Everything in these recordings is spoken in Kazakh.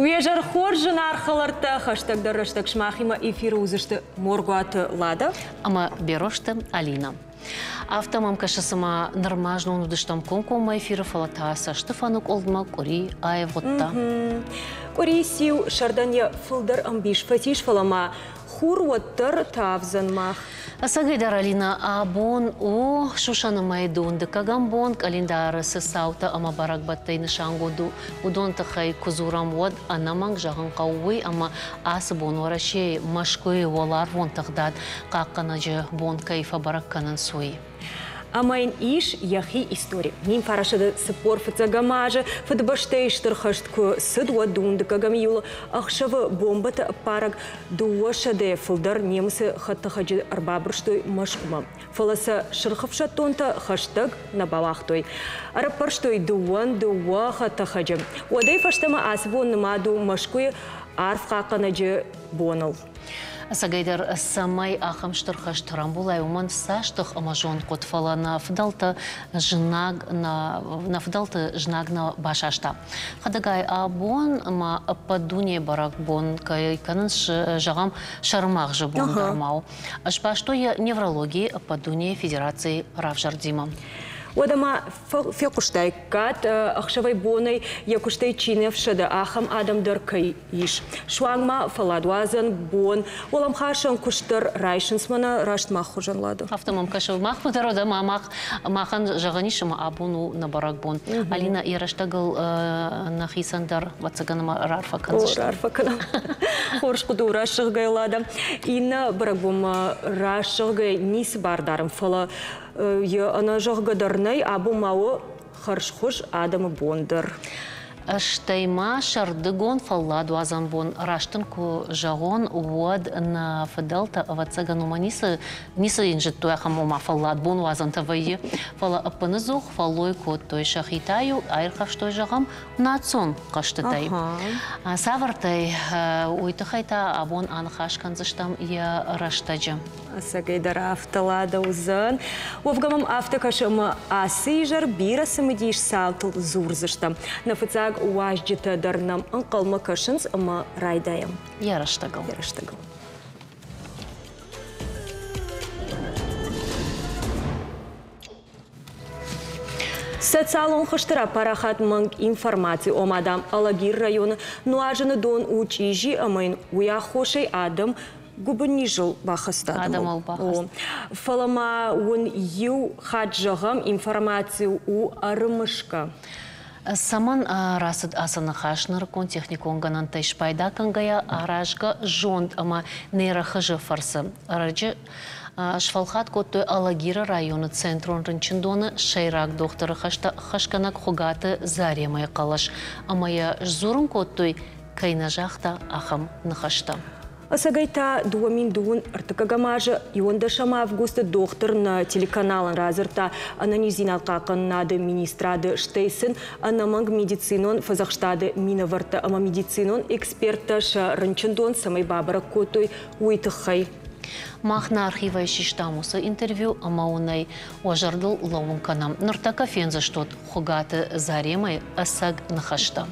Уежар хоржын арқаларта хаштагдарыштак шмахима эфирі үзішті моргуаты лада. Ама берошты Алина. Автомам кашасыма нормажно унудыштам конкома эфирі фалатаса Штефанук олдма кори аевотта. Кори сиу шардания фылдар амбиш фатиш фалама хуруаттар тавзанмах. Асагайдар Алина абон о шушаны майдунды кагамбон календары сысаута ама барак баттай нышангоду удонты хай кузурам вод анаманг жағын қауы ама асы бон орашей машкой олар вон тағдад қаққаны жы бон кайфа баракканын суи. Амайн иш яхи история. Ним фарашады сыпор фацагамажа, фадбаштейштер хаштку сыдуа дунды кагамиюла, ахшавы бомбата параг дуашаде фылдар немысы хаттахаджи арбабрштой машкума. Фаласа шырхавша тонта хаштаг на балахтой. Арапарштой дуа хаттахаджи. Уадай фаштама асвон намаду машкуя арф қақанаджи бонал. Сагайдар самай ахамштыр хаштырам булай уман саштых амажон котфала на фдалта жнаг на башашта. Хадагай абон ма падуне барак бон кай канынш жагам шармах же бон дармау. Ашпашто я неврологии падуне Федерации Равжардима. Одама фекуштай кат ахшавай бонай якуштай чинев шада ахам адам дыркай иш. Шуангма фаладуазан бон олам хашан куштар райшинсмана раштмах хужан ладу. Автомам кашав мах мутарода мамах махан жаганишма абуну на барак бон. Алина и раштагал на хисандар вацаганама рарфа канзаш. Рарфа канам. Хоршкуду рашгай лада. Ина барак бом рашгай нис бардарам фала она жахгадарнай абу мау харшхуш адамы бондар. Штайма шардыгон фалладу азамбон раштынку жагон уад на фадалта вацаганума нисы инжит туяхамума фаллад бон вазантавайы фала апанызух фалой кот той шахитаю айрхаштой жагам нацон каштытай. Савартай уйтахайта абон анхашканзыштам я раштаджа. Сагайдар автолада узан. Овгамам автокашама асижар бирасымы дейш салтыл зурзыштам. На фацаг уажджита дарнам анқалма кашынс ама райдаям. Яраштагал. Социалон хаштыра парахат манг информации о мадам Алагир района нуажаны дон учижи амайн уяхошей адам губанижил бахаста. Адам албахаст. Фалама он ю хаджагам информацию у арымышка. Саман расад асаны хашныр кон техникон ганан тайшпайда кангая аражга жонд ама нейрахыжы фарсы. Арajı Шфалхат коттой Алагира районы центрон рынчындоны шайрак докторы хашканак хогаты заремай калаш. Амая жзурун коттой кайнажахта ахам нахашта. Асагайта дуамин дуун артакагамажа ионда шама августа доктор на телеканалан разырта ананизинал какан нады министрады штейсен анаманг медицинон фазахштады минаварта ама медицинон эксперта ша рынчындон самай бабара котой уйтыхай. Махна архива ищиштамуса интервью амаунай уажардыл лаунканам. Ныртака фенза штот хогаты заремай асаг нахашта.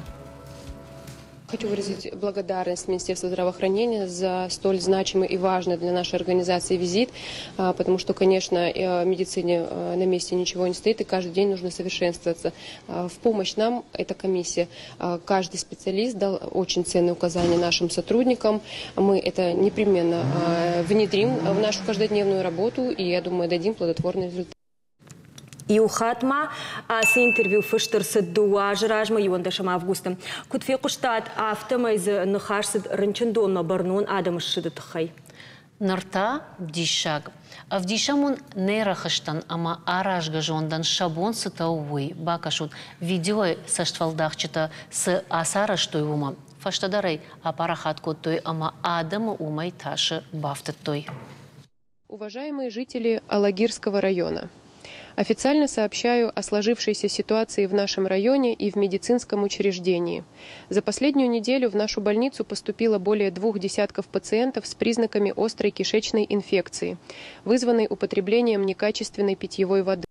Хочу выразить благодарность Министерству здравоохранения за столь значимый и важный для нашей организации визит, потому что, конечно, медицине на месте ничего не стоит, и каждый день нужно совершенствоваться. В помощь нам эта комиссия, каждый специалист дал очень ценные указания нашим сотрудникам. Мы это непременно внедрим в нашу каждодневную работу, и, я думаю, дадим плодотворный результат. И у хатма асы интервью фыштырсы дуажыражма юанда шама августа. Кутфе куштат автомайзы нахашсыд рынчындонма барнон адамышшыды тыхай. Нарта дишаг. Авдишамун нейрахыштан ама аражга жондан шабон сытауый бакашут видео саштвалдахчыта с асараштой ума. Фаштадарай апарахат коттой ама адамы умай таши бафтытой. Уважаемые жители Алагирского района, официально сообщаю о сложившейся ситуации в нашем районе и в медицинском учреждении. За последнюю неделю в нашу больницу поступило более 2 десятков пациентов с признаками острой кишечной инфекции, вызванной употреблением некачественной питьевой воды.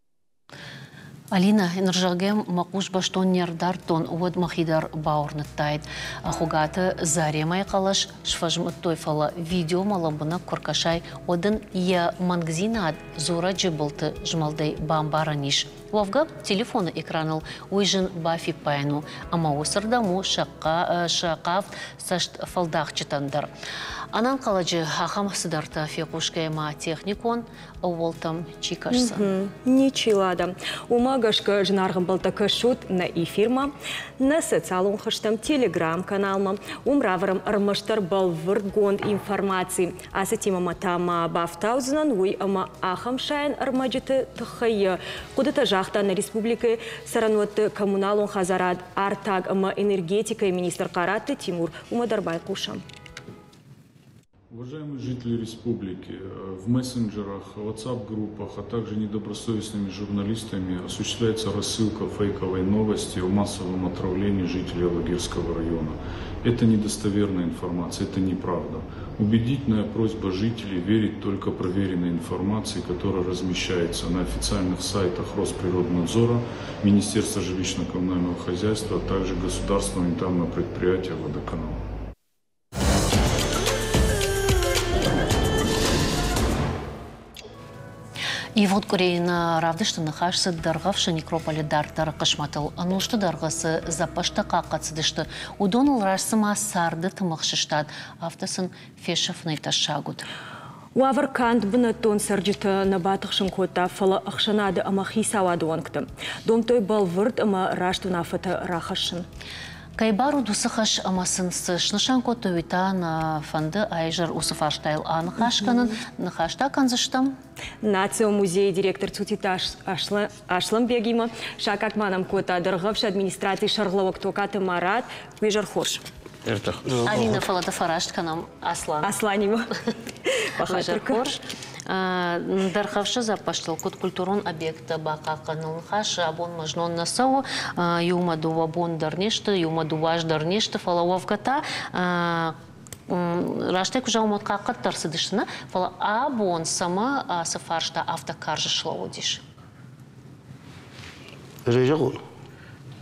Алина, энержагем макуш баштон нердартон уд махидар баурныттайд. Хугаты заремай калаш шфажмыттой фала видео малабына коркашай одын я мангзинад зура джибылты жмалдай бамбараниш. Вовга телефоны экраныл уйжын бафи пайну, ама осырдаму шақав сашт фалдах читандар. Анан калажы хахам сыдарта фекушкайма техникон оволтам чикашса. Ничилада. Умагашка жнаргам балтака шут на эфирма, на социалун хаштам телеграм-каналма, умраварам армаштар бал вырдгонд информации. Асатима матама бафтаузынан уй ама ахам шайн армаджиты тахая. Кудата жахта на республике сарануат коммуналун хазарад артаг ама энергетика и министр караты Тимур Умадарбай Кушам. Уважаемые жители республики, в мессенджерах, WhatsApp-группах, а также недобросовестными журналистами осуществляется рассылка фейковой новости о массовом отравлении жителей Алагирского района. Это недостоверная информация, это неправда. Убедительная просьба жителей верить только проверенной информации, которая размещается на официальных сайтах Росприроднадзора, Министерства жилищно-коммунального хозяйства, а также Государственного унитарного предприятия «Водоканал». И вот Кореина равдышты нахашсы даргавшы некрополи дартары кышматыл. Анушты даргасы запашта какацыдышты. Удоныл рашсыма сарды тымықшыштад. Автосын фешев найташагуд. Уавар кант бына тон сарджита на батықшын кота фала ақшанады ама хисавады онкты. Домтой балвырд ама рашту нафыты рахашын. Кайбару дусахаш амасын сышнышан коты витан фанды айжар усыфаштайл анхашканын нахашта канзыштам. Нацио музей директор Цутиташ Ашлам Бегима, шакак манам кота дыргавш администрации шарловок токаты Марат, Вежар Хорш. Алина фалата фараштканам Аслан. Асланимо. Вежар Хорш. Дархавшы запаштыл код культурон объекта бака канылхаш абон мажнон насау юмаду абон дарнешты юмаду ваш дарнешты фалававката раштек уже умот какат тарсыдышына фала абон сама сафаршта автокаржы шловодиш. Режагун.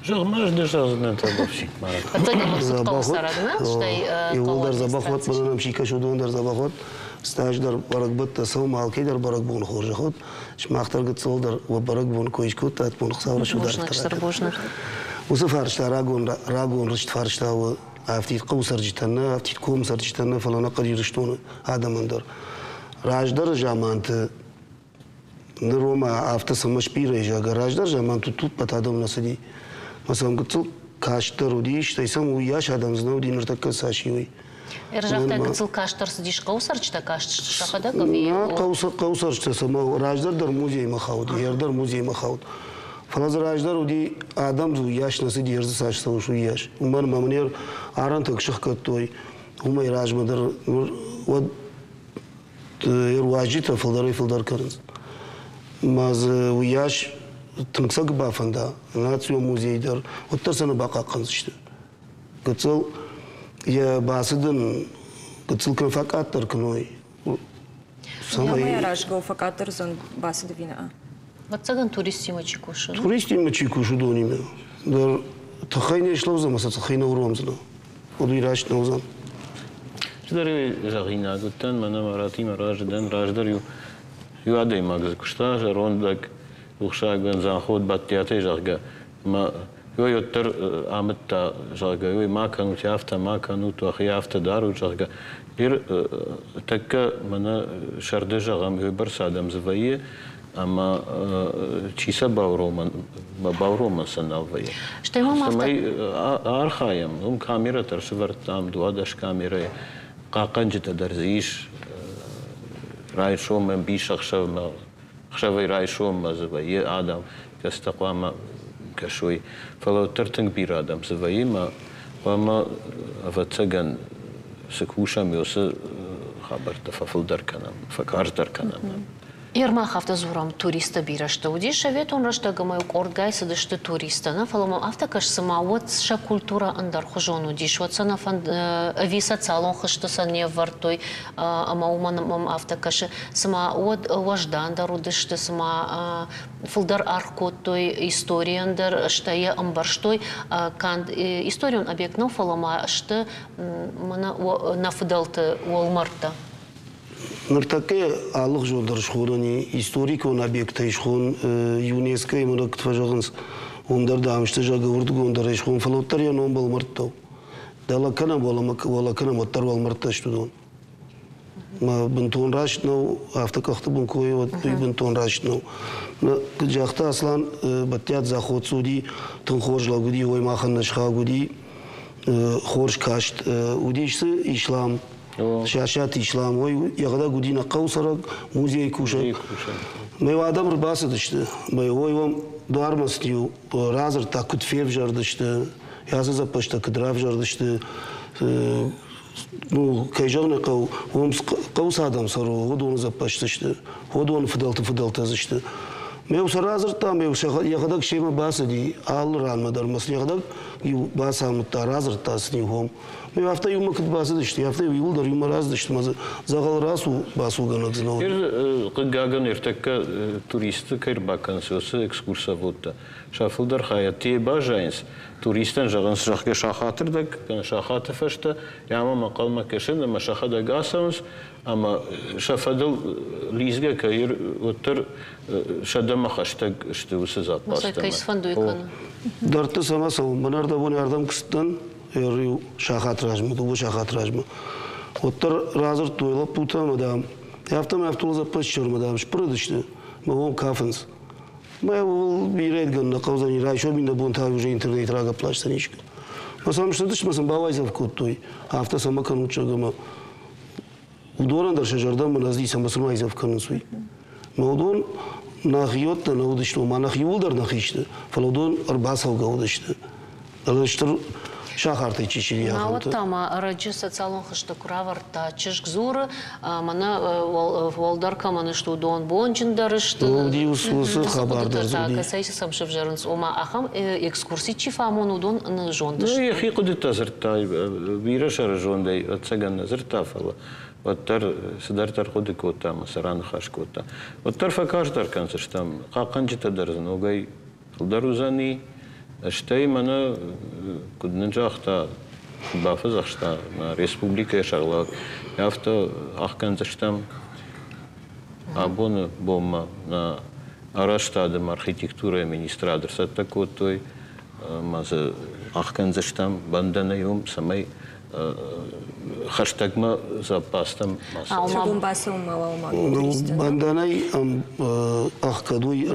Жагмаш дешазны табавшик марак. Катоня махсут калсарагна, штай Иулдар забахот, манам шикашудун дар забахот. Стаждар барак бытта сау малкейдар барак бун хоржахот. Шмахтар гыцолдар ва барак бун койшкут ат бун хсавра шудар. Усы фаршта рагун рышт фаршта афтит қаусар житанна, афтит комсар житанна фалана қарирыштуны адамандар. Раждар жаманты Рома автосамаш пира жага раждар жаманту тут пат адам насади. Масам гыцол каштар уди штайсам уяш адам знау динер такка сашивый. Ержахта гыцыл каштар сидиш қаусар чта каштар шахада гави. Қаусар чта сама раждар дар музей махаут, ердар музей махаут. Фалазар раждар уди адам зу яш насади ерзы саш савушу яш. Умар мамнер аран так шахкат той. Умай ражмадар вот ирважита фалдар карнс. Маз уяш тымсак бафанда нацио музейдар оттарсана бака канзышты. Гыцыл я басыдын гыцыл конфакаттар кной. Самая ражгау факаттар зон басыды вина. Вот цаган туристима чикушу. Туристима чикушу дониме. Дар тахайне шловзам, аса тахайна уромзна. Оду ираш наузам. Ждари жагина гуттан мана марати мараждан раждар ю адей магз кушта жарондак ухшаган заход баттяте жага ма yottır Ahmet'ta жалга макану тяфта макану тухяфта дару жалга bir takka mana şardı jagam bir sadam zvaye ama çisa bavroman sanalvaye. Что ему мавта? Архаем, камера торшвартам дуадаш камеры каканжита дарзиш райшом бишахшав خشوي رايشوم مزبي آدم كاستقام كشوي فلو ترتنق بير آدم زبي ما وما فتسجن سكوشا ميوس خبر تفضل دركنا فكار دركنا Ирма хафта зурам туриста бирашта. Уди шавет он рашта гамаю оргай садышты туриста. На фалама автокаш самавот ша культура андар хожону диш. Вот сана фан виса цалон хашта сане вартой. Ама уман автокаш сама вот важда андар удышты сама фулдар аркот той история андар штая амбарштой канд историон объект но фалама шта мана нафдалта Уолмарта. Нартаке алых жолдар шхурани историк он объекта ишхон ЮНЕСКО именно ктважагынс ондар дамышты жагывырды ондар ишхон флоттар я ном балмарттау. Дала кана моттар балмартта штудон. Ма бентон рашнау автокахты бункой вот бентон рашнау. На жахта аслан баттят заход суди тонхожла гуди ой маханнашха гуди хорш кашт удишсы ислам شاشات إسلام وي يغدا قدينا قوسرق موزي كوشا ما يوادم رباسة دشته ما يوم دوار مستيو رازر تاكد فيف جار دشته يازا باشتا كدراف جار دشته ну кайжагны قوم قوس آدم سرو ودون زباش دشته ودون فدلت زشته ما يوصل رازر تام يغدا شيء باسة دي آل ران مدار مسلي يغدا باسة مترازر تاسني هم ما يفتح يوم كت باسة دشتي يفتح يقول يوم راز دشت ما زغل راسو باسو غنق زنو. قاعن يرتك توريست كير باكن سوس إكسكورسا فوتا شافل در خياتي باجاينس توريستن جغن شخك شاخاتر دك كان شاخات فشتا يعمل مقال مكشن لما شاخد قاسمس أما شافدل ليزجا كير وتر شدم خشتك شتوس زات باستم. مثلا كيس فندو يكون. درت سما سو منار دبون يردم كستن يريو شاخات راجمة دوبو شاخات راجمة وتر رازر تويلا بوتا مدام يفتح زباش مدام شبردشته ما هو كافنس ما هو بيريد قلنا قوزاني رايشو بينا بونتاج وجه إنترنت راجع بلاش تانيشك مثلا مش تدش مثلا باوايز أفكود توي هفته سما كانوا تشجما ودوران در شجردان من أزدي سما سما يزف كانوا سوي موضوع ناخيوت نودشتو ما ناخيول در ناخيشته فلودون أربعة وجودشته الاشتر شاخارتي تشيلي ما وتما رجع социалон хышты кураварта чешк зуры мана волдарка мана что дон бончиндарышты диусусы хабардар зуди так сайсы самшев жарынс ома ахам экскурсии чифамон удон на жондыш ну я куди тазыртай бирашар жондай отсаган назырта фала оттар сидартар куди кота масаран хаш кота оттар факаштар канцштам каканчита дарзан огай дарузани أشتي منا كد نجاحتا بافز أشتا ريسبوبليكا شغلات يافتا أحكام زشتم أبون بوما نا أراشتا دم أرخيتكتورة مينسترادر ستاكوتوي ماز أحكام زشتم بندنا يوم سمي خشتاقما زباستم شبون باسم بندناي أم أخكدوي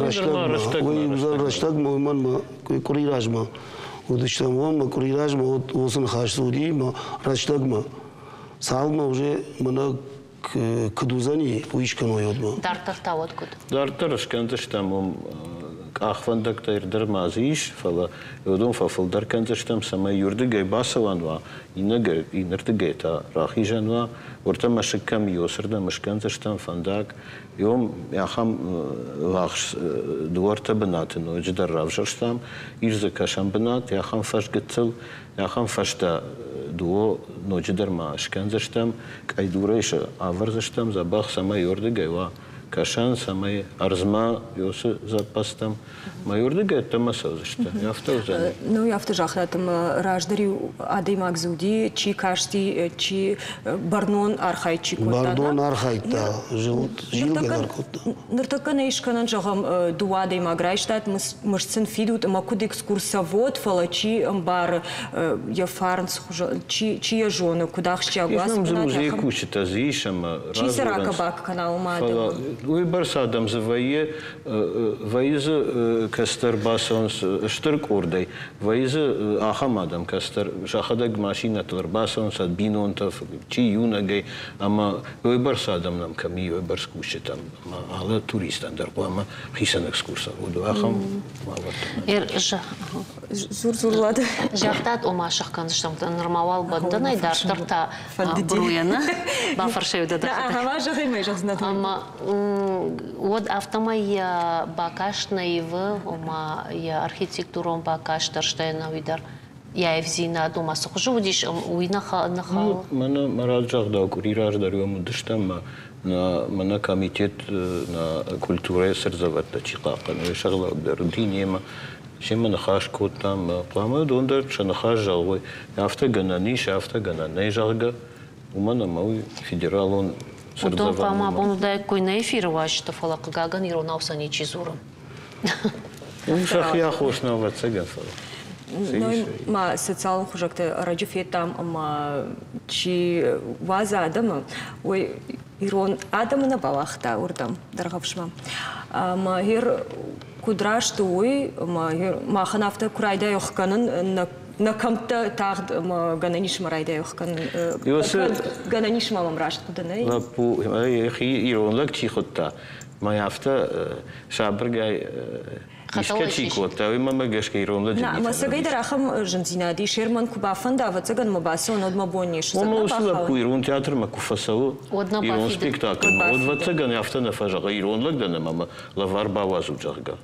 رشتاقما ما كوري راجما ودشتم ما كوري راجما وصل خاشودي ما رشتاقما سالما وجه منا كدوزاني ويش كانوا يودما دارتر تاود كد دارتر شكنتشتم أخوانك تيردر مازيش فلا يودون ففلدر كنتشتم سما يردقي باسوانوا ينردقي تا راخي جنوا ورتم مشكم يوسرنا مشكنتشتم فنداك يوم ياخم واخش دورت بنات إنه جدر رافجرشتم يرزقشم بنات ياخم فش قتل ياخم فشتا دو نوجدر ما شكنتشتم كأي دوريش عورزشتم زباخ سما يردقي وا كشان سماي أرزما يوسف زباستم ما يردق التمسوز إشته يفتوزني. Ну يفتجاخاتم راجدري أدي مغزودي چی كاشتي چی برنون أرخايتشي كوتا. برنون أرخايتا جيل قدر كوتا. نرتكنا إيش كنا جاهم دوادي مغرايشتات مشتن فيدوت ما كود إكسكورسافود فلا چی أمبار يفارنس چی يجون كوداخشي أغواس. إحنا مزوجي كوش تزيش أما. چی سراغ باك كناو مادم. ويبرس آدم زويه ويز كستر باسونس اشترك وردي ويز آخام آدم كستر شاخدك ماشينة تر باسونس بينون تف چی يونا جاي أما ويبرس آدم نم كمي ويبرس كوشتم ما هذا توريستان در قوام خيسان إكسكورسا ودو آخام ما ورد. زور لاد. جاختات أما شخكان شتم نرموال بدنا يدار تا بروينا بافرشيو ده. لا هوا جاي ما يجوز نتهم. أما Вот автома я бакаш наивы, ома я архитектуром бакаш дарштайна уйдар. Я евзина дома сухожу водишь уйнаха нахал. Мана мараджах да курираж дарюм дыштам мана комитет на культуре сырзаватта чикака на шагла динема. Шема нахаш котам пламы дондер шанахаш жалвой. Автоганани шафтоганани жарга. Умана мой федерал он. Удон пама бону да кой на эфир вашта фалак гаган иронавса не чизуром. Шах я хош на ватсаган фал. Ну, ма социален хужакты радиофетам, ма чи ваза адама, ой, ирон адама на балахта урдам, даргавшма. Ма хир кудраш туй, ма ханафта курайда йохканын на камта тагд гананиш марайда йохкан. Гананиш мамам рашт куданы. На пу, ирон лак чихотта. Ма яфта шабргай Ишкачи кота, вы мама гешка иронла джинит. На, масагай дарахам жинзинади шерман кубафан да вацаган мабасон од мабониш. Ома усла пу ирон театр ма куфасау. Ирон спектакль. Од вацаган яфта на фажага ирон лак да на мама лавар бавазу джарга.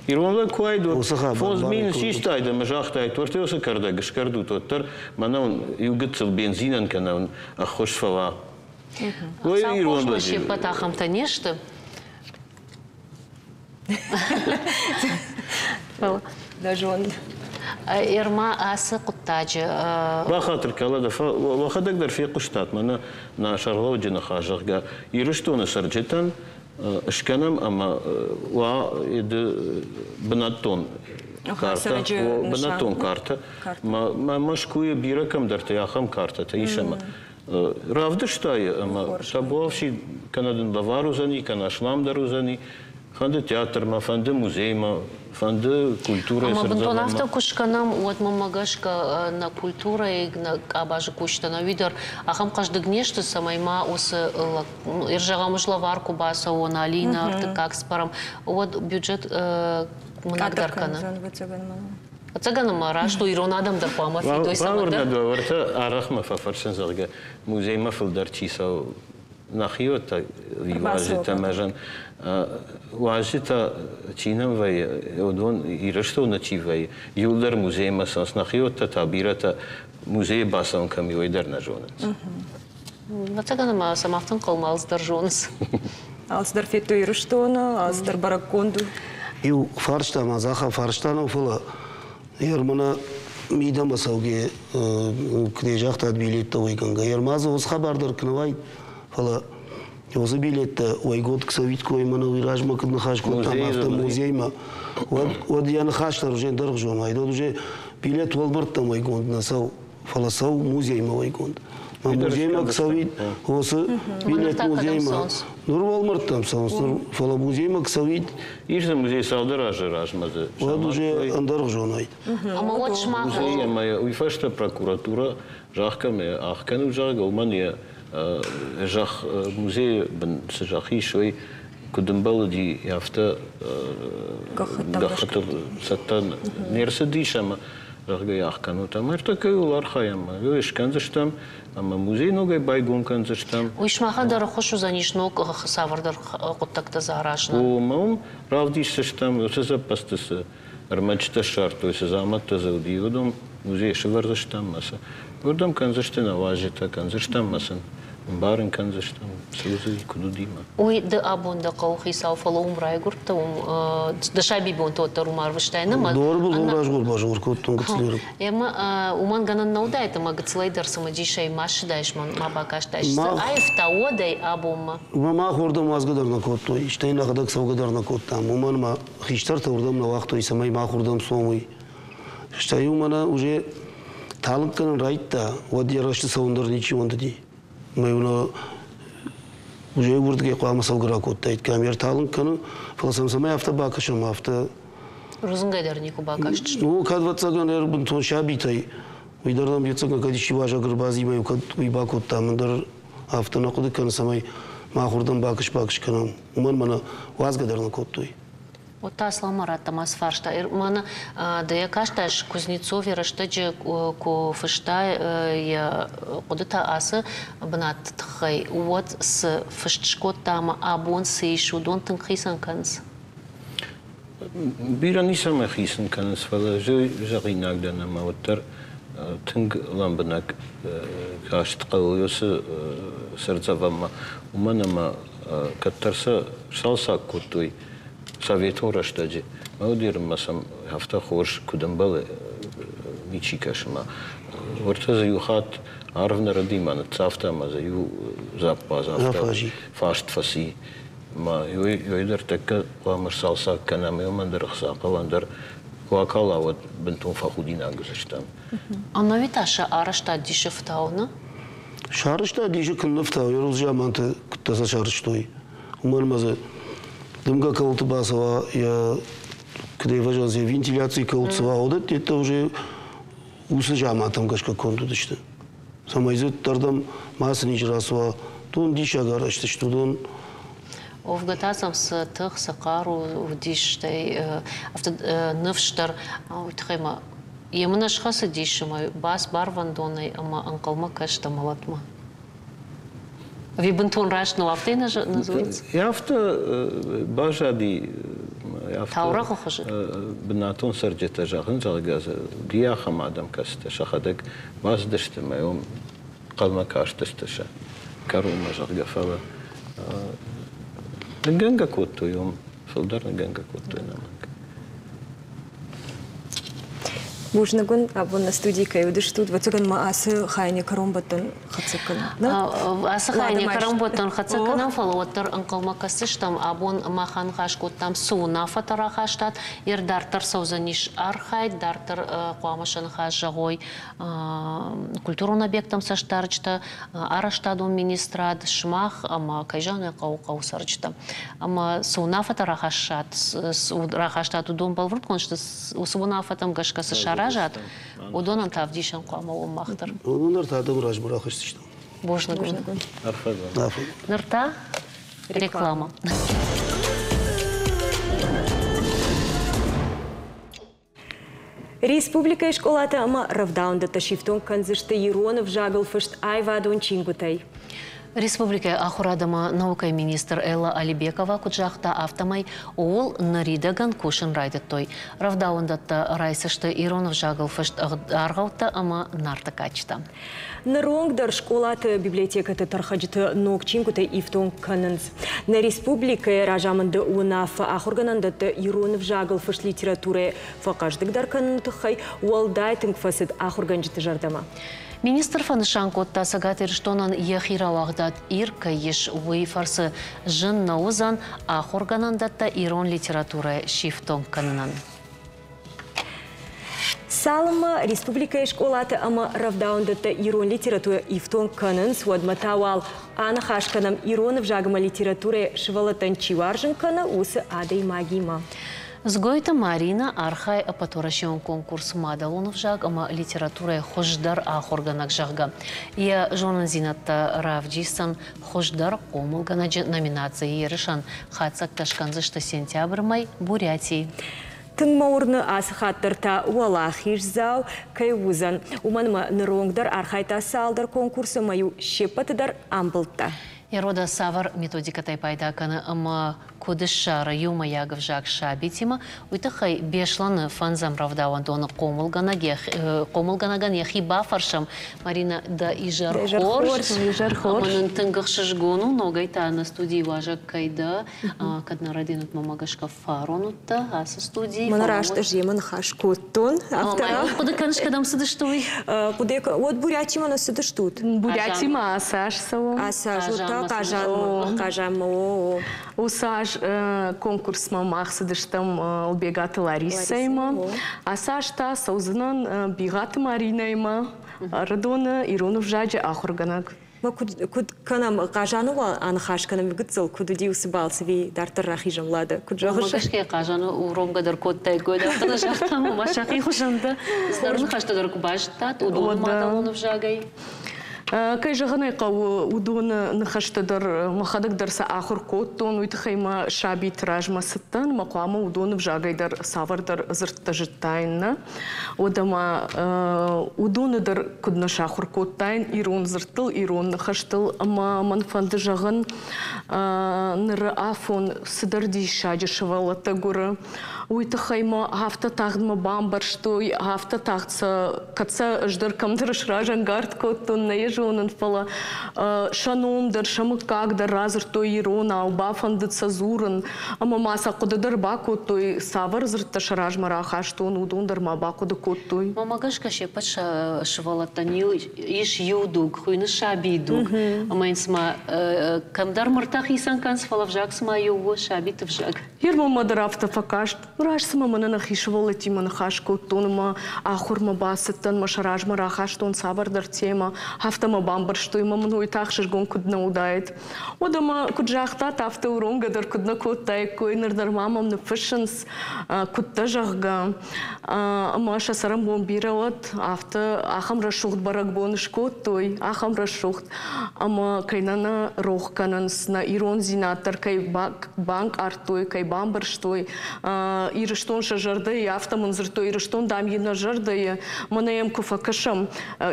Ирон лак куайду. Фоз мин шиштайда мажахтай торте оса карда гешкарду тоттар. Мана он югатсал бензинан кана он ахошфала. Ой ирон лак. Сам патахам-то нечто. Даже он. إرما آسق التاج. واخاطر كلا دفع واخد أقدر في قشطات منا ناشرها وجنا خارجة يرشتون سرجتن إشكنم أما وإد بناتون كارتا بناتون كارتا ما مشكوية بيركم درت يا خم كارتا تيشما رافدشتاي أما تبوافشي كندن لافاروزاني كناشلام دروزاني فند театр ма, фанд музей ма, фанд культура. Ама бунтонавта кушканам от мамагашка на культура и на абажи кушта на видер. Ахам каждый гнешты самайма ос иржагамыш лаварку баса он алина артыкак спарам. Вот бюджет манагдаркана. Цыганам ара что ирон адам дар памар фидой самада. Памар надо варта арахма фафаршен зарга музей ма филдар чиса нахиота виважита мажан. Важита чинам вай одон ирашто начи вай юлдар музей масанс нахиота табирата музей басан ками ойдар нажонат. Вацаганама самафтан калмалздар жонс. Алсдар фето ираштона, алсдар бараконду. Ю фаршта мазаха фарштана фула ермана мида масауге кнежахта билетта ойганга ермазы ос хабардар кнавай фула Осы билетті ойгот ксавит коймана уйражма кыдны хашкот там авто музейма. Вот яны хаштар уже дырг жон айда уже билет волбырт там ойгонд насау фаласау музейма ойгонд. Музейма ксавит осы билет музейма. Нур волмырт там саус фала музейма ксавит. Ирсе музей саудар ажыражмады. Вот уже андырг жон айд. Ама вот шмах. Музей мая уйфашта прокуратура жахкаме ахкану жага умания жах музей бен сжахи шой кудымбалди яфта гахатыр саттан нерседишама жахга яхкану там эртакай улар хаяма ешканзыштам ама музей ногай байгон канзыштам уйшмаха дар хошу занишнок савардар коттакта зарашна о мам равдишштам өсөзө пастысы армачта шарт өсөз аматта залдиодом музей швардаштам маса Урдам канзыштын аважита канзыштам масын барын канзыштам сузы кудудима. Ой да абонда каухи сауфала умрай гурта да шаби бон тоттар умар вштайна ма. Дор бул умраж гур бажур коттун гыцлер. Ема уман ганан науда это магцлайдер самадишай машдайш ман мабакаштайш. Айфта одай абома. Мама хордам азгадар на котто иштайна хадак саугадар на коттам. Уман ма хиштар урдам на вахтой самай ма хордам сомой. Штаю мана уже Талынкан райта, вот я рашты саундер ничего он тади. Мы уже урдге қоамы саугыра коттайд. Камер талынканы, фаласам самай автобакашам авто. Рузынгайдар нику бакашч. Ну, кадвацаган эрбун тон шабитай. Уйдардан бьецаган кадиши важа гырбази маю кад уйба коттам. Дар авто накуды кан самай махурдан бакаш канам. Уман мана вазгадар на коттой. Вот Марат Тамас Фаршта. Мана да я каждаш Кузнецов и раштаджи ко фышта я куда-то асы бнат тхай вот с фыштшко там абон сейшудон тынхисан канс. Бирани сама хисан канс фала жагинаг да нама оттар тынг ламбнак кашт қауёсы сердцавама уманама каттарса шалсак кутуй Советора штаджи. Маудирм масам хафта хорш кудамбал мичикашма. Вортаза юхат арвна радимана цафта маза ю запаза фашт фаси. Ма юидер така ламарсалса канаме мандерхса каландер куакала вот бентон фахудина гзаштам. Ана виташа арашта дишефтауна? Шарышта дише кыннуфтау юрузжаманты куттаса шарыштой. Умармаза дымга колтубасова, я когда я вожал за вентиляцией колтсова, вот это уже усажама там кашка контудышты. Сама из этого тардам масса ничрасова, тон диша гарашты, что тон. Овгатасам с тех сакару диштай авто нефштар утхема. Емна шхаса дишма бас барвандоной ама анкалма кашта малатма. Вибентон раш новафты называется? Яфта бажади Таура хохоже. Бнатон сарджета жахын жалгаза дия хамадам каста шахадак баздышты моем қалма каштыштыша карума жалгафала ганга коттуем солдарна ганга коттуем. Можно гон абон на студии каюдыш тут вот цыган ма асы хайне каромбатан хацакан. Асы хайне каромбатан хацакан фалоттар анкалма касыштам абон махан хашкот там суна фатара хаштат ирдартар саузаниш архай дартар куамашан хажагой культурный объектам саштарчта араштадун министрад шмах ама кайжаны кау сарчта ама суна фатара хашат рахаштат удон балврт коншта усуна фатам гашкасы ражат, удонан тавдишан куамау махтар. Удонар тадам раж брахыштышты. Божна гун. Нырта реклама. Республика школата ама равдаунда ташифтон канзышты Иронов жагыл фышт айвадон чингутай. Республика Ахурадама наука министр Элла Алибекова куджахта автомай ол наридаган кушын райдеттой. Равдаундатта райсышты Иронов жагыл фышт аргаутта ама нарта качта. Наронгдар школата библиотеката тархаджыты нокчингутай ифтон канынс. На республика ражамынды унаф ахурганандатты Иронов жагыл фышт литературы факаждыгдар канынтыхай уалдайтынг фасыд ахурганжыты жардама. Министр Фанышан котта сагатыр штонан яхира вагдат ир кайеш уйфарсы жын наузан ахурганандатта Ирон литература шифтон канынан. Салма республика школата ама равдаундатта Ирон литература ифтон канын сводматавал анахашканам Иронов жагама литература швалатан чиваржын кана усы адай магима. Сгойта Марина архай апатурашион конкурс мадалонов жаг ама литература хождар ахорганак жагга. Я журналзинатта равджисан хождар омулганаджи номинации решан хацак ташканзышта сентябрь май Бурятии. Тыңмаурны асхаттырта уалахиш зау кайвузан. Уманма ныронгдар архайта салдар конкурсы маю шепатыдар амбылта. Ирода савар методика тайпайда каны ама кудышара юма ягов жак шабитима уйтахай бешланы фанзам равдаван тоны комылганаган яхи бафаршам Марина да ижар хорш аманын тыңгықшыш гону ногайта на студии важак кайда кадна радинут мамагашка фаронутта асы студии манарашта жеман хашкоттон автора куда канышкадам сыдыштуй кудека от Бурятима на сыдыштут Бурятима асаш сау асаш кажам усаш конкурс мамах сыдыштам убегаты Ларисайма асашта саузынан бигаты Маринайма радона Иронов жаджи ахурганак. Куд канам кажануа анхашканам гыцыл кудуди усыбалсыви дартыр рахижам лада куджагыш. Магашке кажану уромгадар коттай гойда автанашахтам машахи хушанта. Старны хаштадар кубаштат удон мадалонов жагай. Кай жағанайқа удуны нахаштадар махадагдарса ахыр коттон уйтахайма шаби тражма сыттан мақуама удуны вжагайдар савардар зыртта жыттайынна. Одама удуныдар кудна шахыр коттайн ирон зыртыл, ирон нахаштыл, ама манфанды жағын ныры афон сыдарди шаджышывала тагуры. Уйтахайма хафта тағдма бамбарштой, хафта тағдса каца ждар камдыр шражан гард коттон на ежонын фала шанондар, шамыкагдар разыр той ирона, албафанды цазурын, ама маса кодыдар бакоттой савар зыртта шражмара хаштон удондар ма бакоды коттой. Мамагаш каше паша швалатанил иш юдуг, хуйны шабидуг. Амайнсма камдар мартах исан канс фалавжаксма юго шабитов жак. Ирма мадарафта факашт. Рашсама манана хишвала тимана хашкоттон ма ахурма басыттан ма шражмара хаштон савардар тема хафтама бамбарштой ма мной тахшыргон кудна удает. Одама куджахта тафта уронгадыр кудна коттай койнырдар мамам нефышынс кутта жағга. Маша сарам бомбироват афта ахам рашухт барак боныш коттой ахам рашухт. Ама кайнана рохкананс на ирон зинатар кай банк артой кай бамбарштой ирыштон шажарды автомын зыртой ирыштон дам ена жарды манаем куфакашам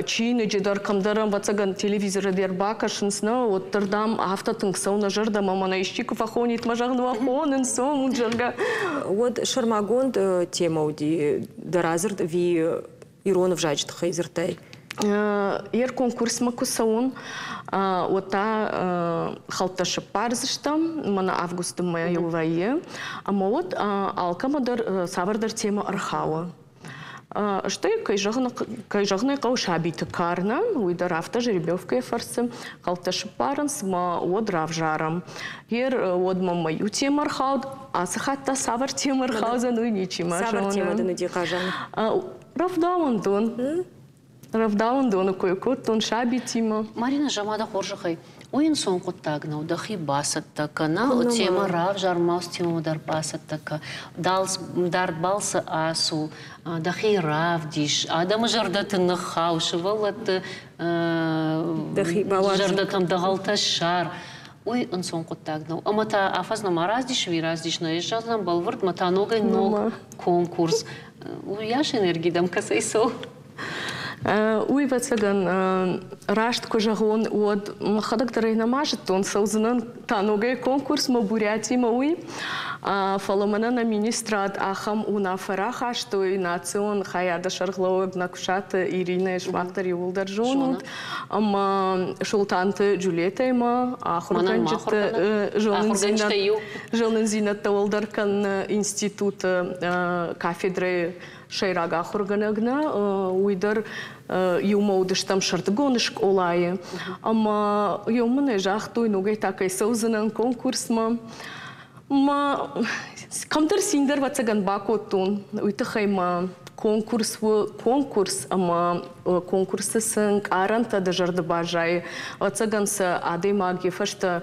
чины жедар камдарам вацаган телевизора дер бакашынсна оттырдам автотың сауна жарды мамана ищи куфахонит мажагнова хонын сом жарга. Вот шармагонд тема уди даразырд ви иронов жачт хайзыртай. Ер конкурс макусаун ота халташы парзыштам мана августа мая ювайе ама вот алкамадар савардар тема архава. Что и кай жагна кау шабиты карна уйдар авто жеребьевка фарсы халташы парынс ма одрав жарам. Ер од мама ю тема архауд асахатта савар тема архауза ну ничима. Савар тема да нуди кажан. Равдауандон. Равдаун дону койко тон шаби тима. Марина жамада хоржахай. Ойын сон құттағына, ұдақи басыттықы, на тема рав жармаус тема удар басыттықы, дард балсы асу, дақи рав диш, адамы жардатыны хаушы, валаты жардатам дағалта шар. Ой, он сон құттағына. Амата афазна мараз диш, вираз диш, на ежаздан балвырд, мата нога ног конкурс. Уяш энергидам касай сол. Уй вацаган рашт кожагон от махадактарай намажет он саузанан таногай конкурс ма Бурятии ма уй фаламана на министрат ахам уна фараха что и национ хаяда шарглоог накушат Ирина Швахтар юлдар жонут ама шултанты Джулиета има ахурганчит жонын зинат тавалдаркан институт кафедры шайрага ахурганагна уйдар юмаудыштам шартгонышк олайы. Ама юмыны жахтуй нугай такай саузанан конкурсма. Ма камдар синдер вацаган бакотун. Уйтахайма конкурс, ама конкурсы сын аранта да жарды бажай. Вацаганса адей маги фашта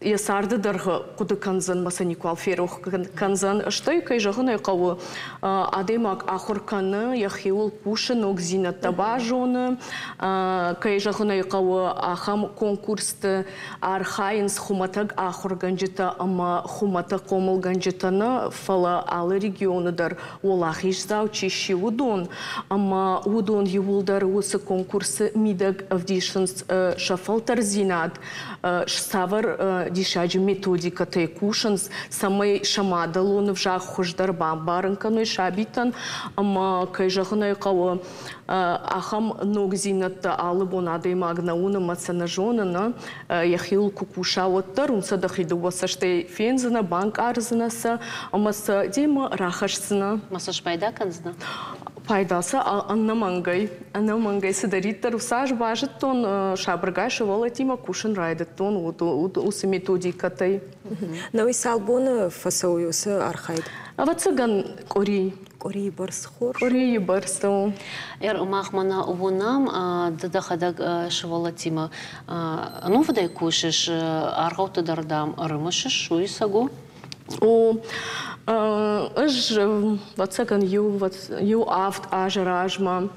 ясарды дарга куды канзан маса Никол Ферух канзан что и кай жагына каву адемак ахурканы яхиул пушын огзина табажоны кай жагына каву ахам конкурсты архайнс хуматаг ахурганжита ама хумата комылганжитаны фала алы регионыдар олахиш заучищи удон ама удон юулдар усы конкурсы мидаг авдишынс шафалтар зинат савар дишаджи методика тей кушанс самой шамадалон в жах хуждар бамбарынканой шабитан ама кай жахной кау ахам ногзината алыбонадой магнауна мацанажонана яхил кукуша оттар унса дахиду васаштай фензана банк арзынаса амаса дема рахашсына масаж пайда канзна пайдасы аннамангай сыдариттар усаж бажыттон шабыргай шывала тима кушын райдыттон усы методикатай. Навай салбоны фасауюсы архайд. Авацаган кори. Кори барс хор. Кори барсу. Махмана увунам дадахадаг шывала тима. Ну вадай кушиш аргауты дардам арымышыш шуисагу. Вацаган ю авт ажаражма.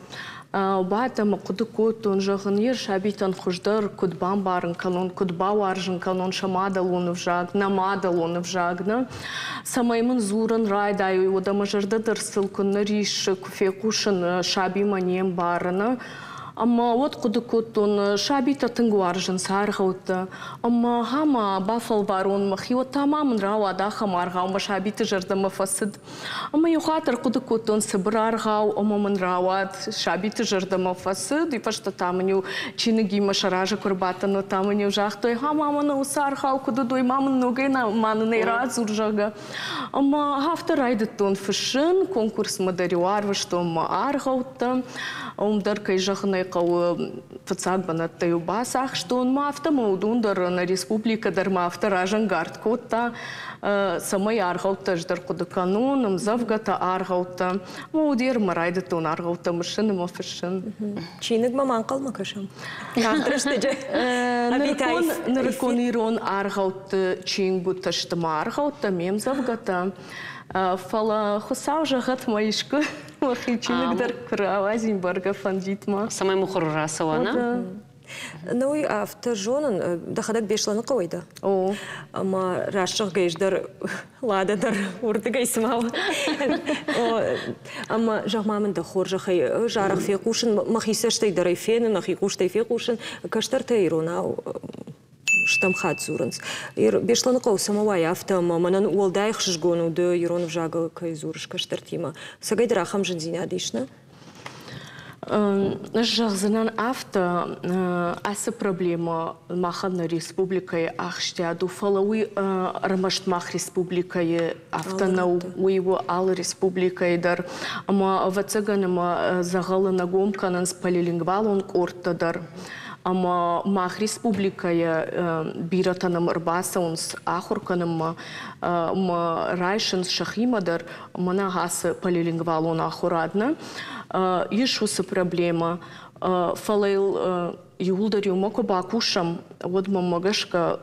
Бата мақуды көттін жағын ер шабитан құждар күдбан барын қалон, күдба варжын қалон шамадал онып жаг, намадал онып жагны. Самаймын зурын райдай одама жырды дырсыл күнні риші күфе құшын шаби манем барыны. Amma ot kudu kutun şabita tınguarjın sarğıtı. Amma hama bafal varun mıhi o tamamın rava da hamarga amma şabita jırdı mafasıd. Amma yuhatır kudu kutun sıbırarga amma mın rava şabita jırdı mafasıd. И пашта таманю чиныги машаража курбатаны таманю жахтой hama мана усарга kudu doy mamın nogena manı разуржага. Amma hafta raydıttun fışın konkurs madarıvar vıştım arğıtı. Darkay жахнай кау фацак банаттай басах, что он мафта маудундар на республика дар мафта ражангард кота самай аргаута ждар куда каноном завгата аргаута маудир марайда тон аргаута машина мафшин. Чинык маман калма кашам. Наркон ирон аргаута чингу таштма аргаута мем завгата. Фала хусау жахат маишку махичинок дар кравазин барга фандитма. Самай мухор расавана. Ну и автожонын дахадак бешланы қойды. О. Ама рашық гейждар лададар урды гейсмау. Ама жағмамын да хор жақай жарық феқушын махисаштай дарай фенін, ахиқуштай феқушын каштар тайронау. Штамхат зурынс. Бешланы қау самавай автома, манан уалдайық жғонуды, еронов жағыл кай зурышка штартима. Сагайдыр ахам жынзина дейшна? Жағзынан авто асы проблема маханна республикай ахштяду фалауи рамаштмах республикай автона уйву ал республикай дар. Ама вацаганама зағалы нагомканан спалилингвалон корттадар. Ама мах республикая биратаным рбаса унс ахурканым райшын шахимадар мана гасы полилингвалон ахурадна. Ишусы проблема. Фалайл юлдарю моко бакушам водма магашка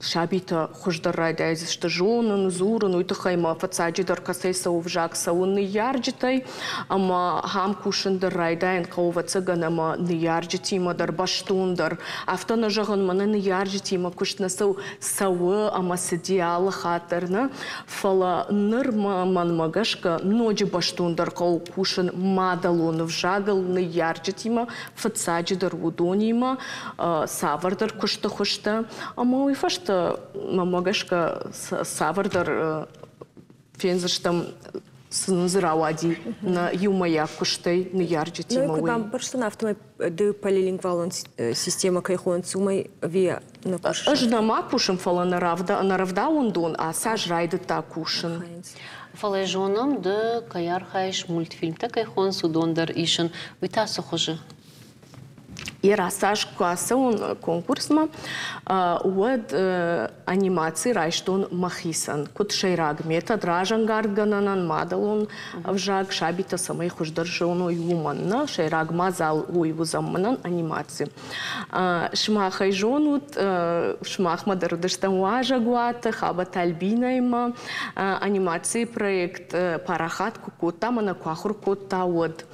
шабита хуждарай дайз что жонын зурын уйтахайма фацаджи дар касайса увжак сауны ярджитай ама хам кушындар райдайн каувацаганама ны ярджитима дар баштундар автона жагын мана ны ярджитима кушнасау сауы ама сидиалы хатырны фала нырма ман магашка ноджи баштундар кау кушын мадалон вжагал ны ярджитима фацаджи дар удонима савардар кушта хушта ама уйфашт мамагашка савардар фензаштам сынзыравади на юмая куштай на ярджити мауи. Ну и куда барштан автомай ды полилингвалон система кайхон сумай вия на кушан. Ажнама кушан фала на равда ундун, а сажрайды та кушан. Фала жоном ды каярхайш мультфильмта кайхон судондар ишен витасу хожи. И рассаж куасан конкурсма уад анимации райштон махисан. Кут шейраг метод ражангард гананан мадалон вжаг шабита самой хуждаржону юманна шейраг мазал уйву замманан анимации. Шмахай жонут шмах мадарудыштан уажа гуата хаба тальбинайма анимации проект парахат кукута мана куахур кота уад.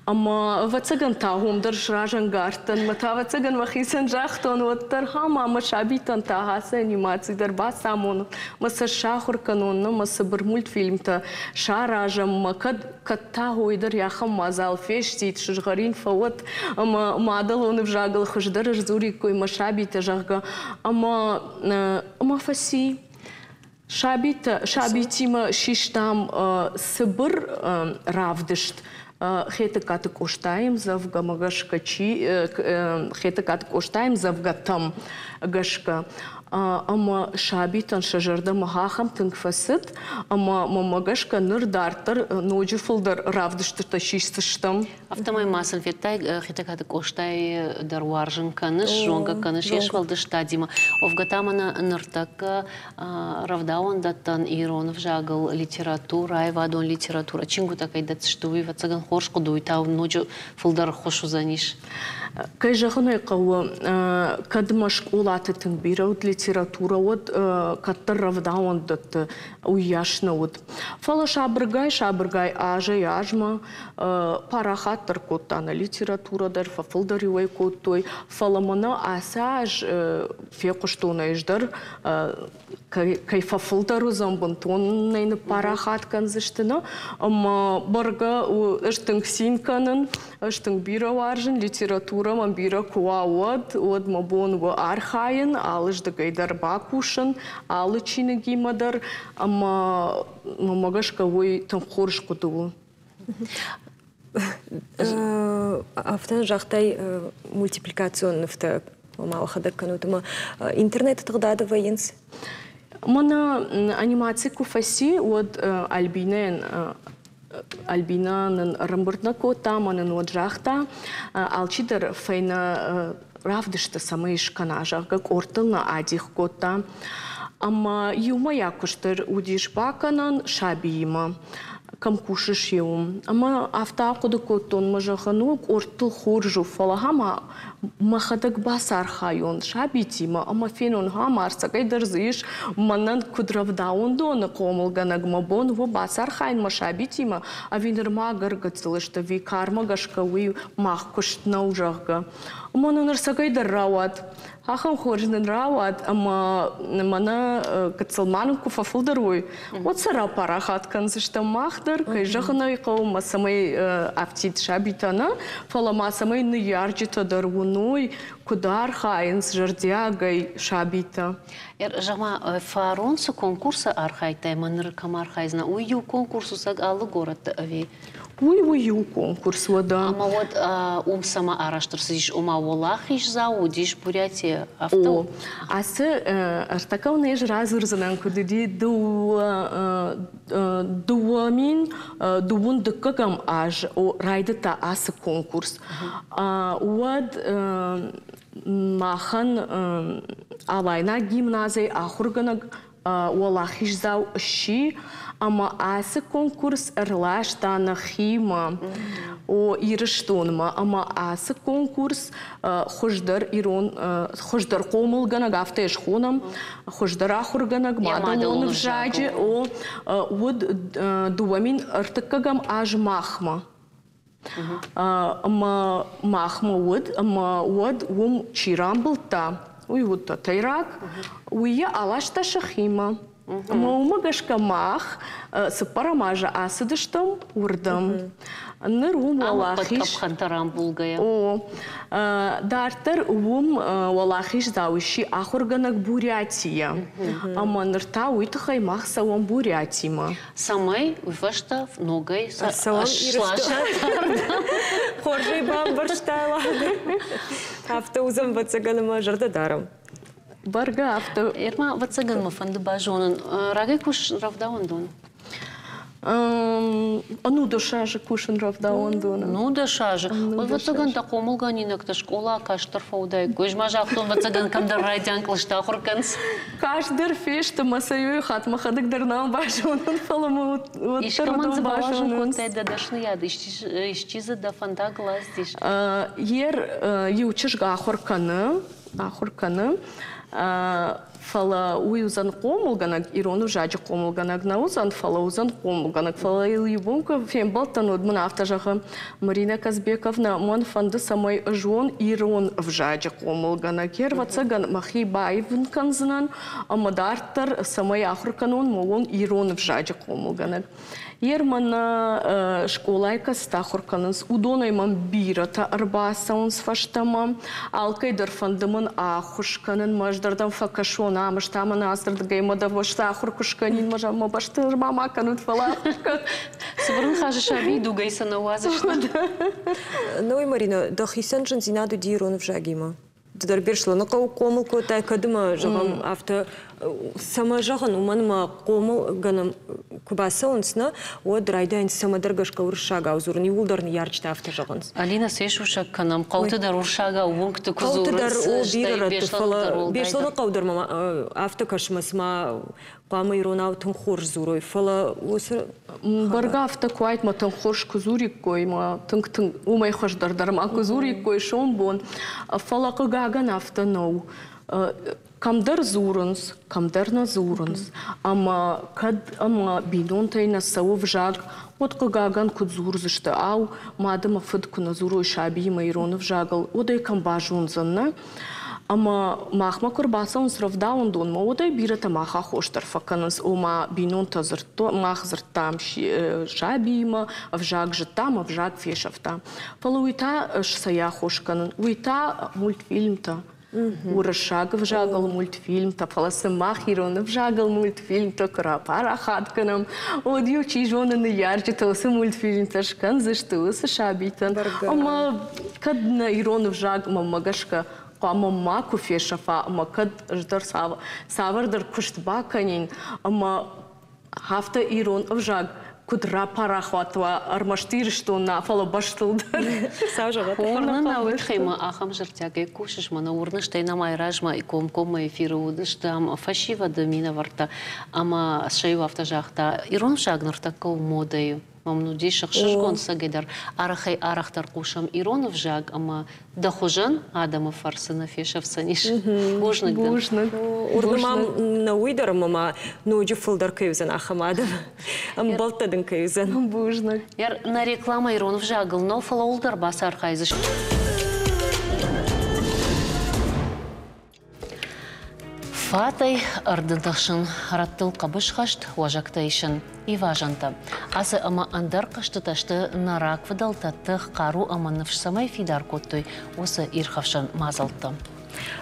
Ама вацаган тагум дарш ражангард матава цыган махисан жахтон вот тархама машабитан тахаса анимации дар басамон маса шахур канонна маса бір мультфильмта шаражам катта хойдар яхам мазал фештит шжгарин фават ама мадал он вжагал хождар жзури кой машабита жахга ама фаси шабитима шиштам сыбыр равдышт хета каты коштаем завга магашка хета каты коштаем завга там гашка ама шабитан шажарда махахам тынгфасыт ама магашка нырдартыр ноджи фылдар равдыштыр ташистыштам автомай масын феттай хета каты коштай дарваржын каныш жонга каныш ешвалдышта дима овгатамана ныртак равдаон даттан иронов жагыл литература айвадон литература чингу такай датсыштуй вацаган хоршку дуйтау ноджи фылдар хошу заниш Кай жағыны қауы кадымаш олаты тыңбира от литература от каттыр равдаун датты уяшны от. Фала шабыргай ажай ажма парахаттыр коттаны литературадар фафылдар юай коттой. Фала мана асаж феқыштуна еждар кай фафылдару замбантон нейны парахат канзыштына. Ама барга ыштың синканын, ыштың бира варжын литература ман бира куа од мабон во архайын, алыжды гайдар бакушын, алы чиныги мадар, ама мамагашка вой там хорш кудуу. Автан жақтай мультипликационныфты мамалықады канутыма интернет тұғдады вайынс? Мана анимация куфаси от Альбинанын рымбыртна кота, манын от жақта, алчидыр файна равдышты самы ишкана жағгак ортылна адих кота. Ама юма якуштыр удиш баканан шабиима. Камкушыш еум. Ама автақуды коттон мажахану ортыл хоржу фалахама махадак басар хайон шабитима. Ама фенон хамарса кайдарзыш манан кудравдаундоны комылганаг мабон во басар хайн машабитима. А винерма гаргацылышты ви карма гашкауи махкуштна ужахга. Ама нанарса кайдар Ахам хоржнен рават, ама мана кацалману куфафылдаруй. Вот сара парахат канзышта махдар, кай жахана икаум самай аптит шабитана, фалама самай ниярджита дарвуной, кудар хайнс жардягай шабита. Жама фаронсы конкурса архайтай маныр камархайзна. Уйю конкурсу саг алы город ави. Уйю конкурс вода. Ама вот сама араштырсыш ума волахиш заудиш Бурятия авто. Асы артакауна еж разырзанан кудыди дуамин дуун дыккагам аж райдыта асы конкурс. Уад махан алайна гимназия ахурганаг волахиш зау щи, ама асы конкурс ырлаштана хима о ирыштонма, ама асы конкурс хождар ирон хождар комылганаг автеш хонам хождар ахурганаг мадалон в жаджи о вот дуамин артыккагам аж махма. Ама махма вот ум чирамбылта. Уй вот тайрак, уя алашта шахима. Маумагашка мах сапарамажа асыдыштам урдам. Нырум валахиш. О, дартер ум валахиш зауши ахурганак Бурятия. Ама нырта уйтахай мах савам Бурятима. Самай уйфашта ногай шлаша. Хоржай бамбарштайла. Автоузам вацаганыма жардадарам. Барга авто. Ерма вацаган мафанды бажонын. Рагай куш равдаундон? Ну дошажы кушын равдаундон. Ну дошажы. Ой вацаган та комылганинакта школа каштар фаудай. Көжма жақтон вацаган камдар райдян клышта хурканс. Каштар фешті масайой хатмахадыгдарнан бажонын фаламы Ишкаманзы балажын контайда дашны яды. Ишчизы да фанда глаз диш. Ер ючышга ахурканы. Фала уюзан комылганак, ирону жаджи комылганак наузан, фала узан комылганак. Фала илюбунка фембалтан удман автожаха Марина Казбековна мон фанды самай жон ирон в жаджи комылганак. Ер вацаган махи байвын канзанан, амадартар самай ахурканон молон ирон в жаджи комылганак. Ер мана школайка стахурканынс удонай ман бирата арбасаунс фаштама, алкайдар фандымын ахушканын маждардан факашон амыштамын асырдыгай мада ваштахуркушканин мажама баштыр мама канут фалахушка. Сыбырын хажы шаби дугайса на уазышна. Ну и Марина, да хисан жынзина дуди ирон в жагима. Дар бершла, но кау комылку тай кадыма жағам авто сама жағын уманыма комыл ганам Кубаса онсына, о драйдайн самадыргашка уршага узурын юлдарны ярчта автожағыныз. Алина сешушак канам, қаутыдар уршага уңкты Қаутыдар о кузурынс, бирараты фала, бешланы қаудырма автокашмасма, қамы иронау тұнқор зурой, фала осы... Барга авто куайт ма тұнқорш кузурик кой, ма тұнқ умай қождардар ма кузурик кой шон бон, фала қығаган авто нау. Камдар зурынс, камдар на зурынс, ама бидон тайна сау вжаг, от қығаган күд зурзышты ау, мадыма фыдку на зурой шаби ма ироны вжагал, одай камбажун занна. Ама махма курбаса он сравда он дон, ма одай бирата маха хоштар факанас, ома бинон тазырто, мах зыртам шаби ма, вжаг житам, вжаг фешавта. Фала уйта сая хошканан, уйта мультфильм-то. Урашаг вжагал мультфильм, та фаласы махирон вжагал мультфильм, та крапара хатканам. Одью чижона на ярче, то осы мультфильм, та шкан заштусы шабитан. Ама кад на ирон вжаг мамагашка, ама маку фешафа, ама кад ждар савардар куштба канин, ама хафта ирон вжаг. Кудра пара хватва армаштир, что на фала баштылдар. Орна на утхима ахам жертяге кушиш мана урна штейна майражма и кома эфиру удыштам фашива да мина варта ама шейу автожахта ирон шагнар такого модаю. Мамну дишах шашгон сагедар арахай арахтар кушам иронов жаг ама дахужан адама фарсына фешав саниш божнак да. Божнак. Урнамам на уйдар мама нуджи фулдар каюзан ахамадам. Ам балтадын каюзан. Божнак. Яр на реклама иронов жагыл, но фала улдар басар хайзыш. Фатай ардындашын раттыл қабыш қашт уажақтайшын и важанта. Асы ама андар қаштыташты нарак выдалтаттық қару аманыш самай фидар коттой осы ирхавшын мазалты.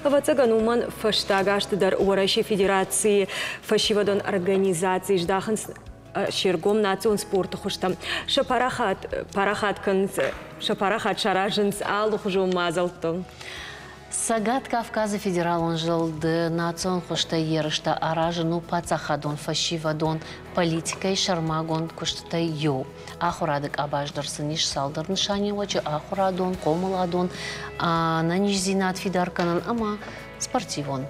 Вацаган уман фаштагашты Уарайши Федерации фашивадон организации ждахын шергом национ спорты хуштам. Шапарахат шаражынс алу хужу мазалты. Сагат Кавказа федерал он жил де национ хошта ерышта аражыну пацахадон фашивадон политикай шармагон куштай ю. Ахурадык абаждарсын иш салдар нишаневачы ахурадон, комыладон, на нижзинат фидарканан, ама спортивон.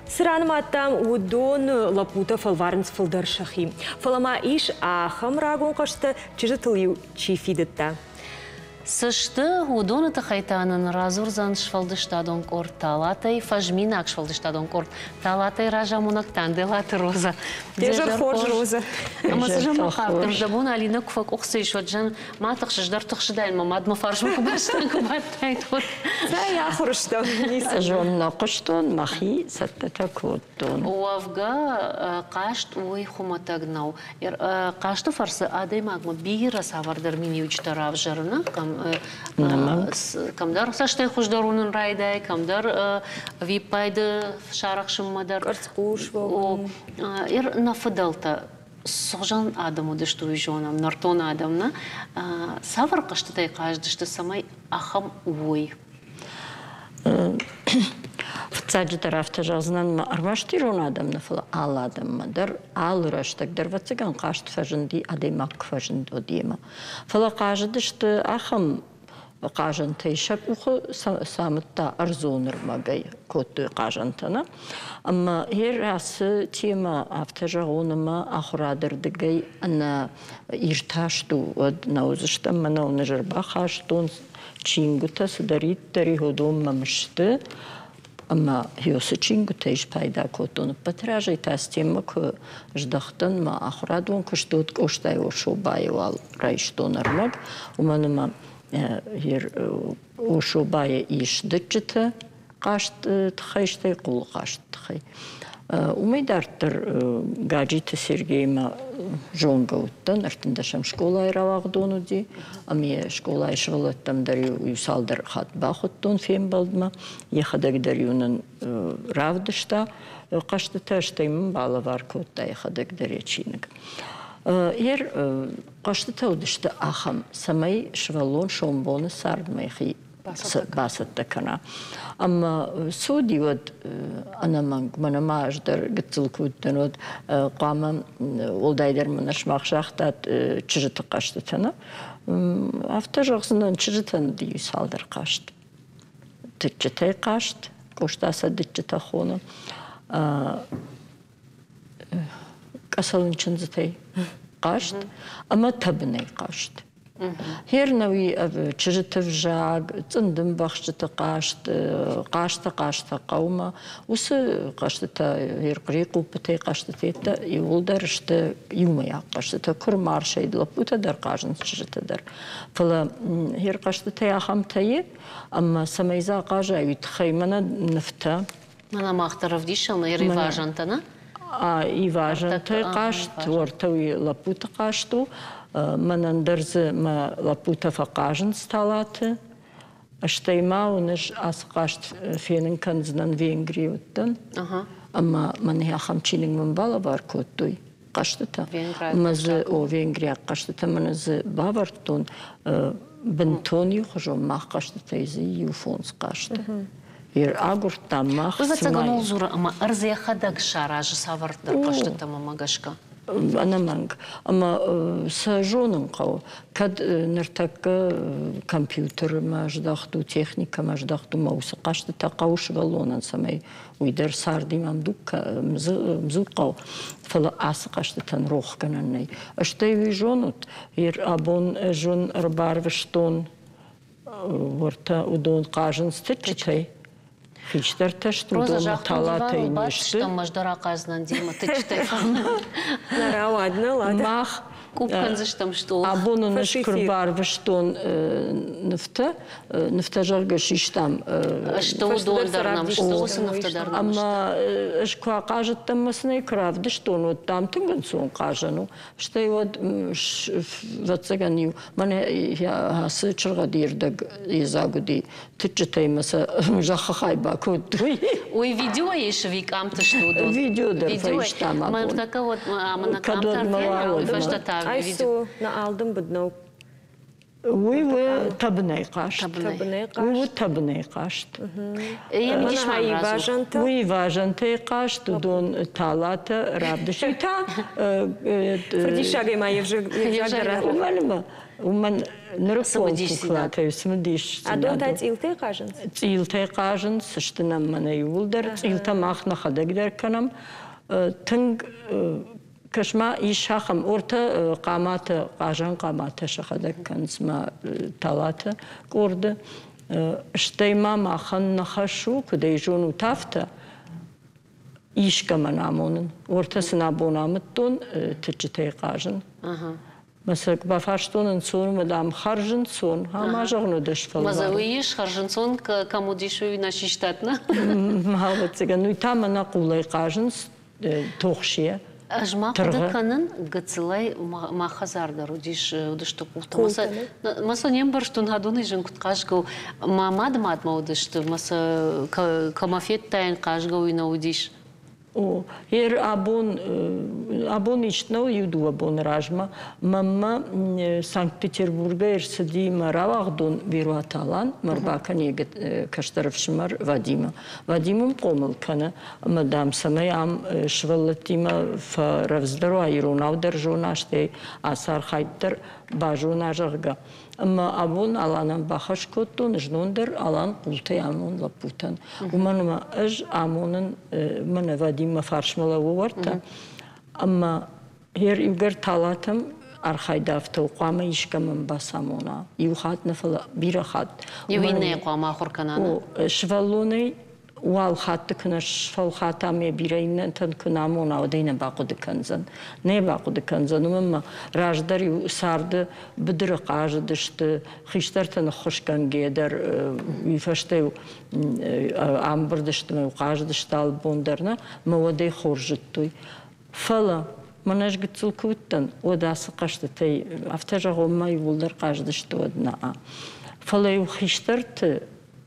Сыраным аттам удон лапута фалварынс фалдар шахи. Фалама иш ахам рагон кашты чижытылью чифидетта. Сышты удоны тахайтанын разурзан швалдыштадон корт талатай, фажминак швалдыштадон корт талатай ражамунактан делаты роза. Дежар хорж роза. Ама сыжам махаптым, дабун алина куфак оқсыш, ваджан матах шыждар тұқшыдайын, мадма фаршму кубаштан кубаттайд ход. Зай ахурыштан. Жон нақыштон махи саттата коттон. Уавга қашт ой хуматагнау. Қашты фарсы адай магма бигира савардар мини учтарав жарына, камдар саштай хуждарунын райдай, камдар випайды шарақшым мадар. Карцпушва. Ир нафыдалта соғжан адаму дышту жонам, нартон адамна. Савар қаштытай қаждышты самай ахам ой. Вцаджи тарафта жазынан армаштирон адамна фала ал адаммадар ал раштагдар вацаган қашт фажынди адемак фажынди одиема. Фала қаждышты ахам қажын тайшап ухы самытта арзоныр магай котты қажантана. Amma her ası tema автожагоныма ахурадырдыгай ана ирташту од наузыштам мана унажарба хаштун чингута судариттари ходом мамышты. Ama hiyosu çingutayış payda kotonu patırajay tastema ku jdaxtan ma axuradun kuştut koştay o şobayı al rayşton armak umanıma her o şobayı iş dıçıtı qaşt tıxayştay qul qaşt tıxay. Umeydartır gaciti Sergeyma jonga uttan artındaşam şkolay ravaqdonu di amiye şkolay şğılattam dari uysaldır xat baxutton fem baldma yaxadag dariyunun ravdışta qaştı taştayım bala var kotda yaxadag dariyachinig. Qaştı tavdıştı axam samay şvalon şombonu sardmayxi басатта кана. Amma Suudi od manama ajdar gitsilkutten od qama oldayder manash maqshaqtat chijiti qashtitana. After jaqsından chijitan diyu saldir qasht. Tijitay qasht, qo'shtasa dijita xona. Qasalın chinzitay qasht, amma tabnay qasht. Hernawi chijitv jag, tsındım baxchita qashta qawma, usi qashtita herqriqu pitay qashtita yulдар ishte yumaya qashtita kurmar shaydlap utadar qajin chijitadar. Fala her qashtita yaxam tayi, amma samayza qaja yutxaymana nifta. Mana maqtarov dishal eri vajantana? И важен той кашт, ортови лапута кашту, манандързе ма лапута факажен сталате, ще има унеш аз кашт фенен канзнан Венгриоттан, ама мане ахам чининг мамбала варкот той каштата. Мазе о Венгрия каштата маназе бавартон бентони хожо мах каштата изи юфонс кашта. Агурта мах сымай. Узатсаган олзура, ама арзия хадаг шаражы савардар қаштыта мамагашка? Анаманг. Ама сажонын қау. Кад ныртакка компьютер маждахту, техника маждахту маусы қаштыта қаушы валонан самай. Уйдер сарди мамдук мзу қау. Фала асы қаштытан рохкананнай. Аштай ви жонут. Абон жон рбарвыштон ворта удон қажын стычытай. Фичтер ташт удон талата и нешты. Что маждара казнан дима тычытай фана. Нара, ладно. Мах. Купкан заштам что? Абону наш курбарвыштон нефта жарга шиштам. Что удон дарнам? Что усы нефта дарнам? Ама шква кажет там масный кравды, что ну там тынган сон кажану. Что и вот вацаганию. Мане я хасы чыргадирдаг изагуди тычытай маса жахахайба куттуй. Ой, видео еш вик амты что удон? Видео дар файштам абон. Ман така вот аманакамтар Айсу на алдым буднау. Уй табнай қашт. Уй табнай қашт. Уй важантай қашт. Удон талата рабдыш. Уйта. Фрдишагай майев жагара. Умалма. Уман нырықпол куклатай смадиш. Адон тайц илтай қажынс? Илтай қажынс. Штынам мана юлдар. Илта махна хадагдар канам. Тынг кашма ишахам орта қаматы, қажан қаматы шахадак канцма талата корды. Штайма махан нахашу, кудай жону тафта, ишкама намонын. Ортасын абонамыттон тычытай қажын. Масак бафаштонын сон, мадам харжын сон, хама жағну дашфал. Маза уиш харжын сон, кому дишуй нашиштатна? Мағатсыга, ну и там ана қулай қажын тоқшия. Ажмақды канын гыцылай махазардар удиш удышты култы. Маса нем бар штун хадуны жын кутқашгау мамадмадма удышты. Маса камафет тайын қашгау уйна удиш. Ер абон ичтнау юду абон ражма. Мама Санкт-Петербурга ерсіди маравағдун беру аталан. Марбака негет каштарывшымар Вадима. Вадимым қомыл каны. Мадам самай ам швалатима фаравздару айрунау держунашты асар хайттар бажуна жырга. Абон аланам бахаш коттун, жнундер алан култай амон лапутан. Уманма аж амонын мана Вадима фаршмала уарта. Amma her üger talatam arxaydafta uqama işkamın basamona. Yuhat nefala birahat. Yuvinne qama xurkanana. Şvalonay wal hattı kına şval hatame biraynen tan kınamona odayna baqudı kanzan. Ne baqudı kanzan ama rajdar sardı bıdırı qajıdıştı. Xiştartan xoşkan geder yifashte ambırdıştı qajıdıştı albondarna moday xorjittoy. Fala manaj gitsilkutan odası qaştı tay aftaja gomma yullar qajıdıştı odna. Fala yu xiştartı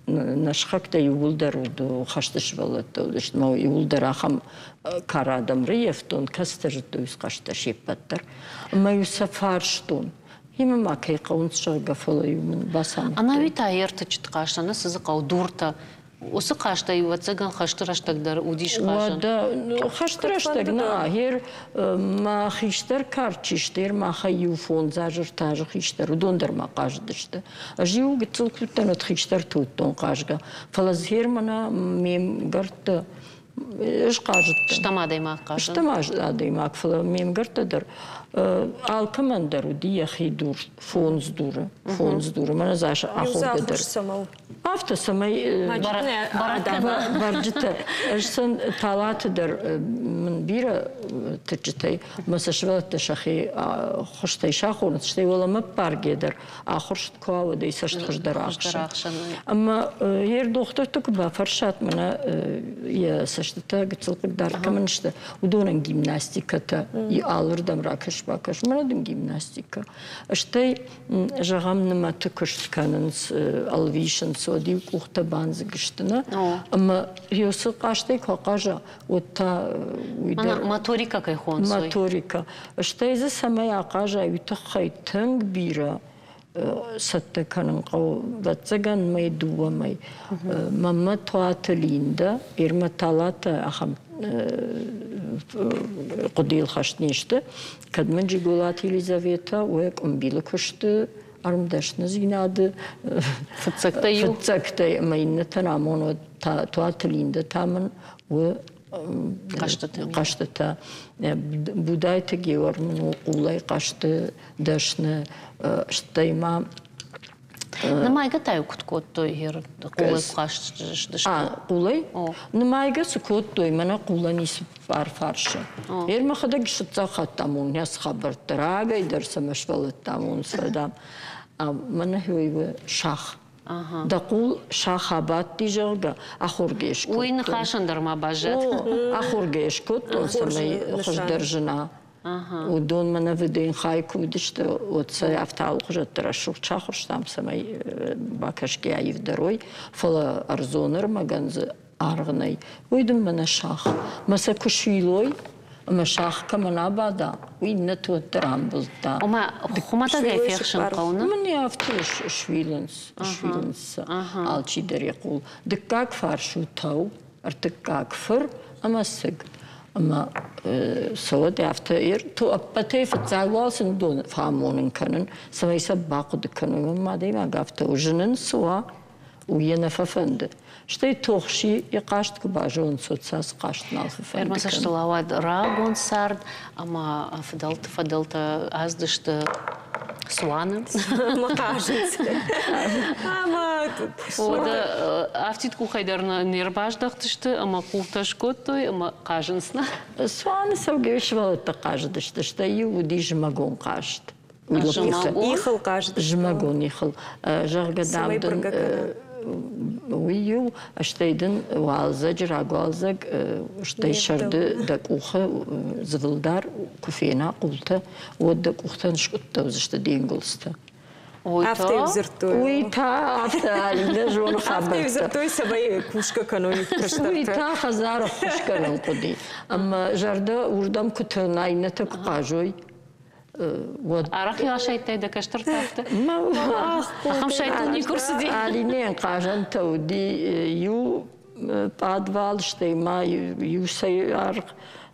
Нашхакта юлдару хашташвалата, но юлдара хам карадам риефтон кастажту искашта шипаттар. Маю сафарштон Хима макай қаунс шарға фолаю мен басам. Ана вита ерті чит қаштаны сызы қау дурта. Осы қаштай ватсаган хаштыраштагдар удиш қашын. Вада хаштыраштагна хер ма хиштер карчиштер ма хаю фон зажыр тажы хиштер удондар ма қаждышты. Жиу гитсул күттен от хиштер туттон қажга. Фалаз хер мана мем гарты эш қажытты. Штама даймақ қашын. Штама даймақ фала мем гартыдыр. Алкамандар удия хидур фонз дуры. Мана заша ахогдыр. Afta samay barcıta ersen talatıdır min bira tecitey masajvat teşahi hoştay şahorun işte olama pargedir ahırşt kuava da isaşt hoşdar akşam ama yer doktor tukba farşat mana ya saşta gitsilk dar kaman işte udonan gimnastikata i alırdım rakış bakış manadım gimnastika işte jagam nima tukuşkanın alvişin Ди кухта банзы гыштына, ама ёсы каштай кақажа отта уйдер. Моторика кайхон сой. Моторика. Штайзы самай ақажа уйта хайтынг бира сатта канын қау ватсаган май дуа май. Мама туатылинда ирма талата ахам қудил хаштнешті. Кадман жигулат Елизавета уек умбилы күшті. Армдашны зинады фыцактай майннатан амоно туатылинда тамын у каштата будайта геормын улай кашты дашны штайма Намайга тай куткоттой хер кулай каштыш. Кулай? Намайга сукоттой мана куланис фарфаршы. Ермахада гишытса хаттамун яс хабартырага идерса машвалаттамун садам. Мана хүйві шах. Да кул шахабат дижалга ахургеш кот. Уйны хашындар ма бажет. Ахургеш кот, он самай хождержина. Удон мана виден хайку диште отца автал хождера шухчахуш там самай бакашки аивдарой фала арзонер маганзы аргнай. Уйдым мана шах. Маса кушилой مشاخ كمان عبادة وين توترام بلتا. وما خمتا جاي فيخشن قونا؟ من يفتش شويلنس عالشي در يقول دكاك فارشو تو ارتكاك فر أما سج أما سواد يفتير تو أبتي فتزعواسن دون فهمونن كنن سوي سباق دكنن ما دي ما قافتو جنن سوا وينففند. Что и тохши и кашт кубажон соцас кашт налфа. Ермаса шталавад рагон сард, ама фадалта аздышты суаны. Макажется. Ама ода автит кухайдарна нербаждахтышты, ама култаш коттой, ама кажынсна. Суаны савгевишвал это каждышты, что иуди жмагон кашт. Ихал каждый. Жмагон ихал. Жаргадамдын ويو اشتيدن والزج راغالزج اشتيشرد دك اوخه زفلدار كوفينا قلت ودك اوختن شقطه وزشتدين قلسته Авто взртой. Уйта, авто, жон хабарта. Авто взртой собой кушка каноник каштарта. Уйта хазара кушка нанкуди. Ама жарда урдам кутанай на так кажой. Арахи ашайттай да каштартафта. Ахам шайтуни курсиди. Алинен кажан тауди ю подвал штейма ю сайар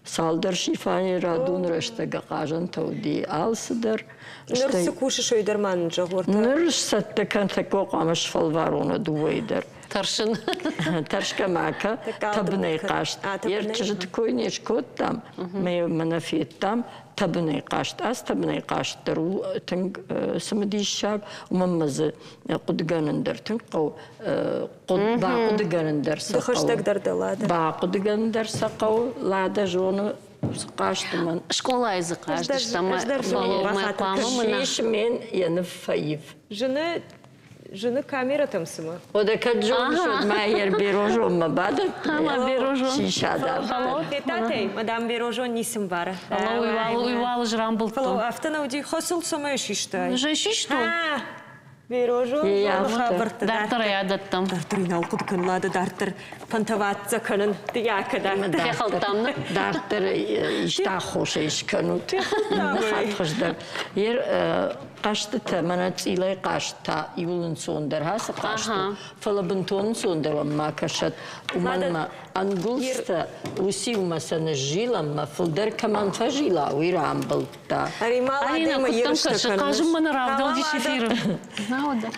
салдар шифани радун рештага кажан тауди алсыдар. Нырсы кушиш ойдарман жагорта. Нырсы текан текок амаш фалварона дуайдар. Таршын. Таршка мака, табней кашт. Ерчежи такой нечкот там, манафет там, табней кашт. Аз табней кашт дару тинг самадишак, умамазы кудганандер тинг кау ба кудганандер сакау. Дахаштаг дардалада. Ба кудганандер сакау лада жону каштман. Школа языка, что мы мен яны фаив. Жены камера там сама. Ода каджон шод майер берожон мабада. Ама берожон. Шишада. Алло, детатей, мадам берожон нисим вара. Алло, уйвал жрамбыл. Алло, автонауди хосыл сама шиштай. Же шишто. Берожу. Дартыр ядаттым. Дартыр иналқуды күнлады, дартыр пантаватса күнін дияқыда. Техалтамны. Дартыр ішта хоша ішкану. Қатқыждар. Қашты тәміна цилай қашта иулын сондар. Хасы қашты. Фалабынтонын сондар ма кашат. Уманма ангулста уси умасаны жиламма. Фылдар каман фажила уйра амбылта. Аримала дейма ерішті күнін. Қажым мұны равдал дешефирім.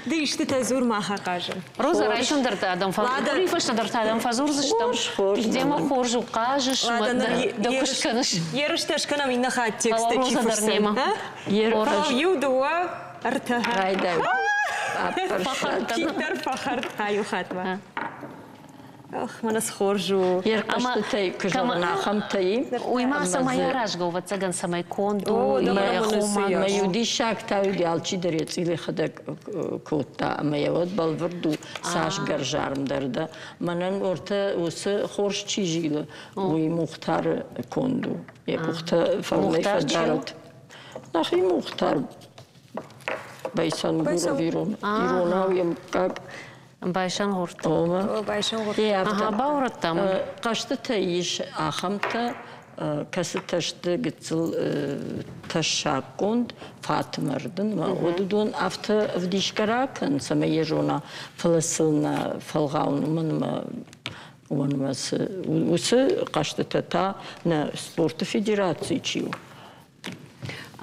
Дейшті тәзур маха қажым. Роза райшын дартадам. Рифашты дартадам. Фазур зыштам. Дема хоржу қажыш. Докушканыш. Ерішті шканам инахат тексті чифырсын. Орал юдуа арта. Райда. Киттер пахарт хаю хатма. Ох, манас хоржу. Ерқашты тәй күжағына қамтайым. Уйма самай аражға уватсаган самай конду. Маюди шак тәуді алчи дәрет илі қыдық көтті. Маяват балвырду саш гаржарымдарды. Манан орта осы хорш чижілі. Уй мұқтар конду. Мұқтар фарлай фадарат. Нахи мұқтар. Байсан гуру ирона уйым как... Байшан ғұрты. Байшан ғұрты. Аха, баураттам. Қашты тәйіш ақамта кәсі тәшті гітсіл тәшақонд Фатымардың. Одудон авты вдишкаракын сама ежона фаласылна фалғауынымын онымасы. Осы қашты тәта на спорты федерации чиу.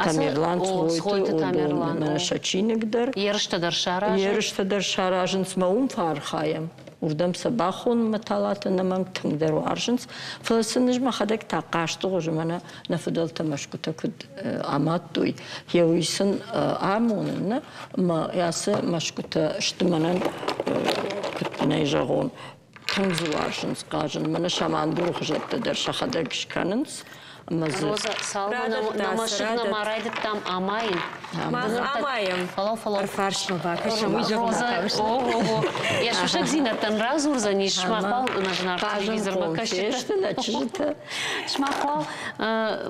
Тамерлан сойты одуын шачинігдір. Еріштідар шаражын. Еріштідар шаражын смаум фархаям. Урдам сабахон маталаты намам тыңдар варжынс. Фаласыныж махадак тақашты ғожы мана нафыдал тамашкута күд аматтуй. Еуисын амонына ясы машкута штыманан күттінай жағон. Тыңзу варжынс қажын. Мана шамандур ғыжаттыдар шахадак шканынс. Роза, салмана намашықна марайды там амайын. Амайым. Фалау. Фаршма бакашым. Роза, ого. Я шушак зинаттан раз урзани шмақпал нажнар телевизор бакашыта. Шмақпал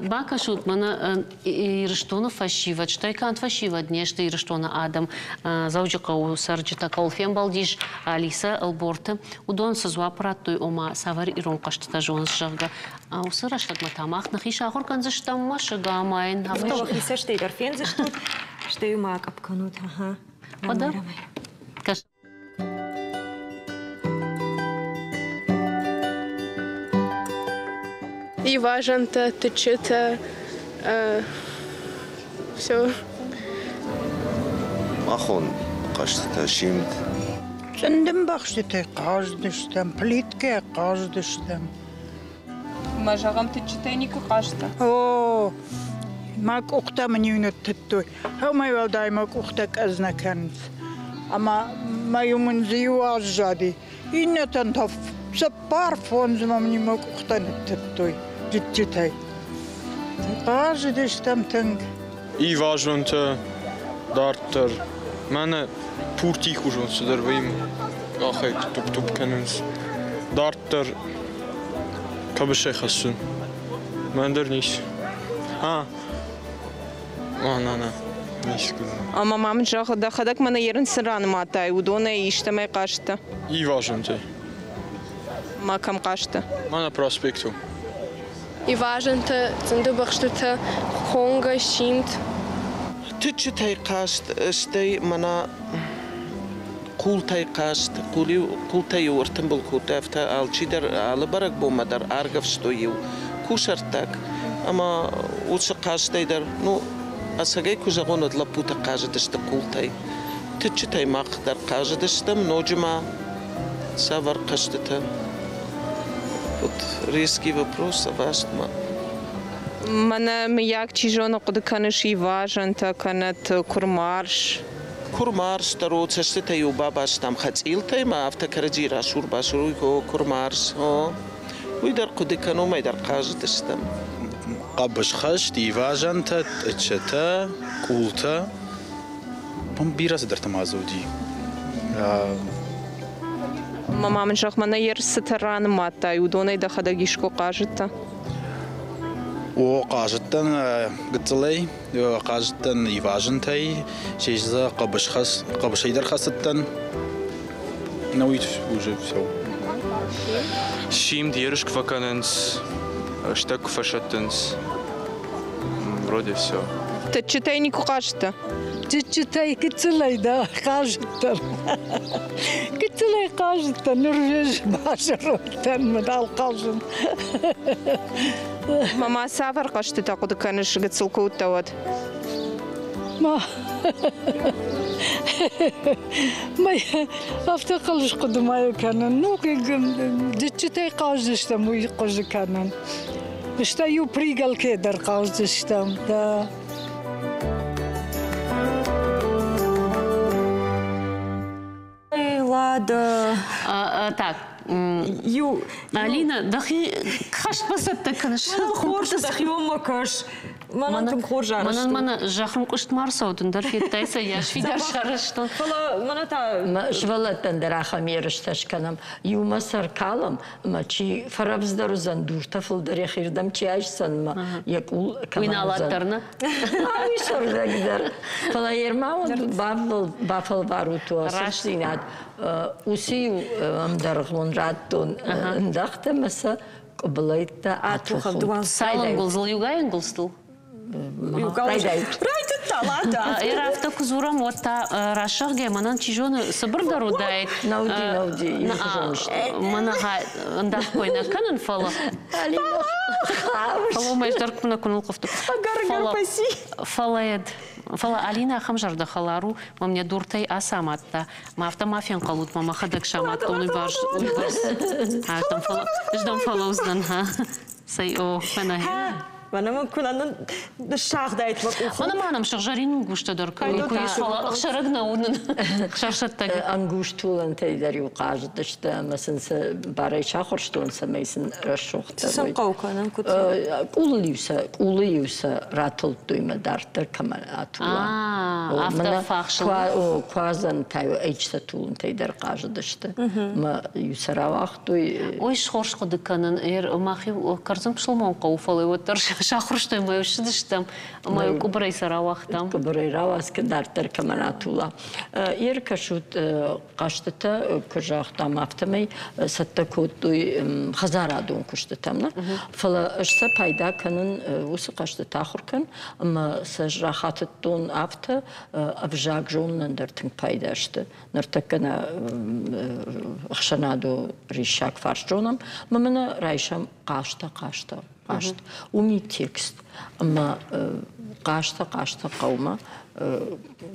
бакашут мана ирыштоны фашиват. Штайкант фашиват нешті ирыштоны адам. Заужықа у сарджита калфен балдиш Алиса Алборты. Удон сызу аппараттой ома савар ирон қаштыта жоныз жағға. Аусы рашлық матамақ нахи шахур канзыштам машыға амайын. Автовақ иса штейдер фензыштут. Штею мак апканут. Ода? Каш. И важен-то, тычы-то, все. Махон қашты шимд. Цендім бақшты қаждыштым, плитке қаждыштым. Мажағам тычы-то никі қашты. О, мак ұқта мені үнеттітті. Хәумай валдай мак ұқта қазна кәніз. Ама майымын зию аз жады. Иннетен таф, сапар фонзыма мені мак ұқта неттітті. Житчітай. Қаждыштым тінг. И важно-то дартыр. Мәні пұр тих ұжын сыдыр вейм. Ақай туп-туп кәніз. Дартыр. Кабышай хасын. Мәндір нейс. Ана. Нейс күлін. Ама мамын жағы да қадак мана ерін сыраным атай. Удона иштамай қашты. И важен ты. Макам қашты. Мана проспекту. И важен-то, цынды бақшты-то, хонга, шимт. Тычы тай қашт, іштай мана қул тай қашт. Қул тай ортын бұл көті әфті алчидар алы барак болмадар аргав стойыл. Кушартак. Ама осы қаштайдар, асагай күзағон ыдлап бұта қажыдышты қул тай. Тычы тай мақдар қажыдыштым, ножыма савар қаштыты. Вот резкий вопрос, важно. Мана як чижона куды каныш и важен-то, канат курмарш. Курмарш, таро цешты тай у бабаш там хатил тай, ма автокараджира шурбашуруй го курмарш. Уйдар куды кану майдар қажыдыштым. Қабыш қашт, и важен-то, тычыты, култы. Бом бирасы дартым азуди. Мамамын жақ мана ер сытыраным атай, удонай да қадагишко қажыты. О кажыттан гыцылай, кажыттан иважын тай, шейза қабышайдар хасыттан. Ну и уже все. Шим держ кваканенс, штак фашатенс. Вроде все. Ты читай не кукашта. Ты читай гыцылай да кажыттан. Гыцылай кажыттан, норвеж башырыттан мадал кажын. Мама савар кашты такуды каныш гыцылку уттават. ما افتقلش قدماي كانن نوكي دتشتي قاجشتم ويقج كانن اشتا يو بريغل كيدر قاجشتم دا Ладно. Так. Алина, дахи хаш басатта конечно. Хорш дахиома каш. Манатым хоржар. Мана жахрым кушт марсаудын дар феттайса яш фидер шарыштон. Фала маната швалаттан дарахам ершташканам юма саркалам мачи фарабздару зандурта фулдар яхирдам чи айсан ма якул виналаттарна. Ай сордагдар. Фала ермау бафал варуту асинат усию амдаргон раттон дахта маса قبليتا أتوخذ سايلن غلزل يوغاين غلستو Ирафта кузурам отта рашарге манан чижоны сыбыр дарудайт. Науди. Манага андах койна канан фала. Фала майдар куна кунулковту. Фала Алина хамжарда халару мамня дуртай асаматта. Мафта мафиан қалут мама хадак шамат он баш. Там фала. Ждам фала уздан ха. Сай о фана. Вана мукуланын шахдайт ваку. Вана манам шаржарин гуштадар. Куйсала шарагна унын. Шаршаттаг. Ангуштулан тейдер юqajdı işte mesela baray çağırıştın semeysin raşoqta. Sen qavkanın kut. Uluysa ratıl duyma dartır kamal atula. After faxşıl. O quazan tayo eçtatulun teyder qajdı işte. Ma yusara vaqtu. Oy şorşqıdı kanın er maxi karzım pşılmon qavfalı otar şaxırıştım mı şıdıştım. Ma kubray sara vaqtam. Kubray ravas dartır kamal atula. Er kaşut qaştıta kırjaqtam aftamay satta koduy xazaradun kuştutamna. Fala işsa payda kanın usu qaştıta axurkan ama sajrahatıttun afta avjagjonun dartın paydaştı. Nartakana xşanadu rişak farşjonam. Mamana rayşam qaşta. Umi tekst ama qaşta qavma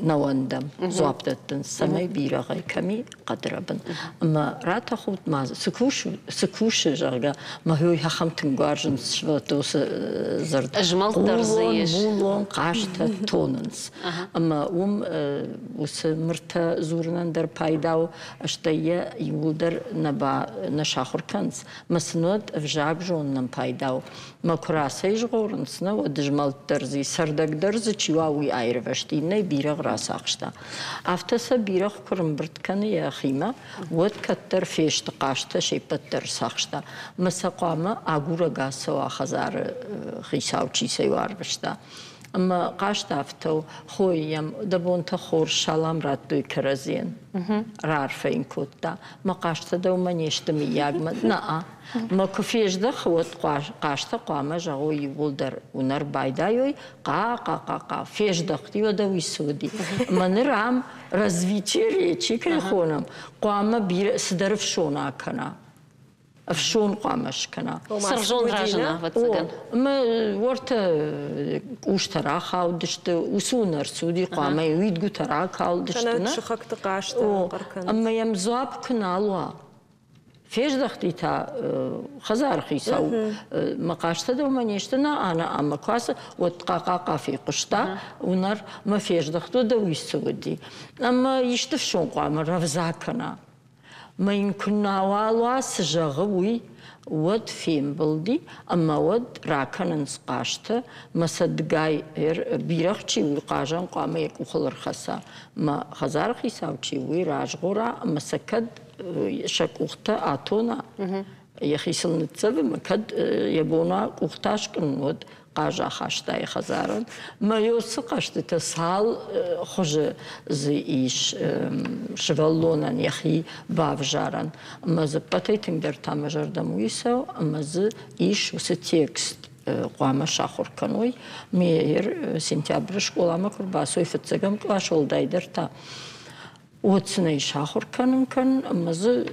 نواندم زابطتن سمای بیرقای کمی قدربن اما رات خود ماز سکوش جرگا ما هوی هم تنگارجن شوتوس زرد اجمال درزیش بولون قاشت توننس اما وس مرتا زورنن در پایداو اشتیا یولدر نبا نشاخر کنس مسنود افجاگ جونن پایداو ما کراسیج غورنس نو دجمال درزی سردگ درز چیواوی ایروشتی نه بیرق راساقشتا. افتسا بیرق کرم برد کنه یا خیمه ود کتر فیشت قاشتا شیپتر ساقشتا. مسا قامه آگورا گاسه و آخزار خیساو چیسه وار بشتا. اما قاشت افتو خویم دبون تا خور شالام رات دوی کرزین. رارفه این کتا. ما قاشت دو منیشتم یاگمد نه. ما كفيش دخوت قاشتا قامة جاوي ولدر ونر بايدايوي قا فيش دختي ودوي سودي ما نرام развитие речи كيخونم قامة بير سدرف شونا كنا أفشون قامش كنا سرجون راجنا واتسجن ما ورت وشترا خاودشت وسونر سودي قامة يويد قترا خاودشت أنا شخكت قاشتا أما يمزاب كنالوا فيش دختي تا خزار خيساو مقاشته دو منيشتنا أنا أما كاسة وتقاقا في قشطة ونر ما فيش دختو دو يسودي أما يشتف شون قام رفزاكنا ما يمكن نوالوا سجغوي ود فيم بلدي أما ود راكننس قاشته ما صدقاي بيرخشي وقاجن قام يكوخل رخصا ما خزار خيساو تشي وي راجغورا ما سكد شك أخته أتونا يخيسل نتسبب مكد يبونا وقتاشكن ود قاجا خاشتاي خزارن ما يوسقشت تسهل خج زي إيش شغلونا يخي بافجارن أما زبطي تقدر تامجر دمويسو أما زي إيش وستيكست قوام شاخور كنوي مير سنتيابر شكولا ما كرباسوي فتسقم كلاشول دايدرتا وتسني شاخور كان مزه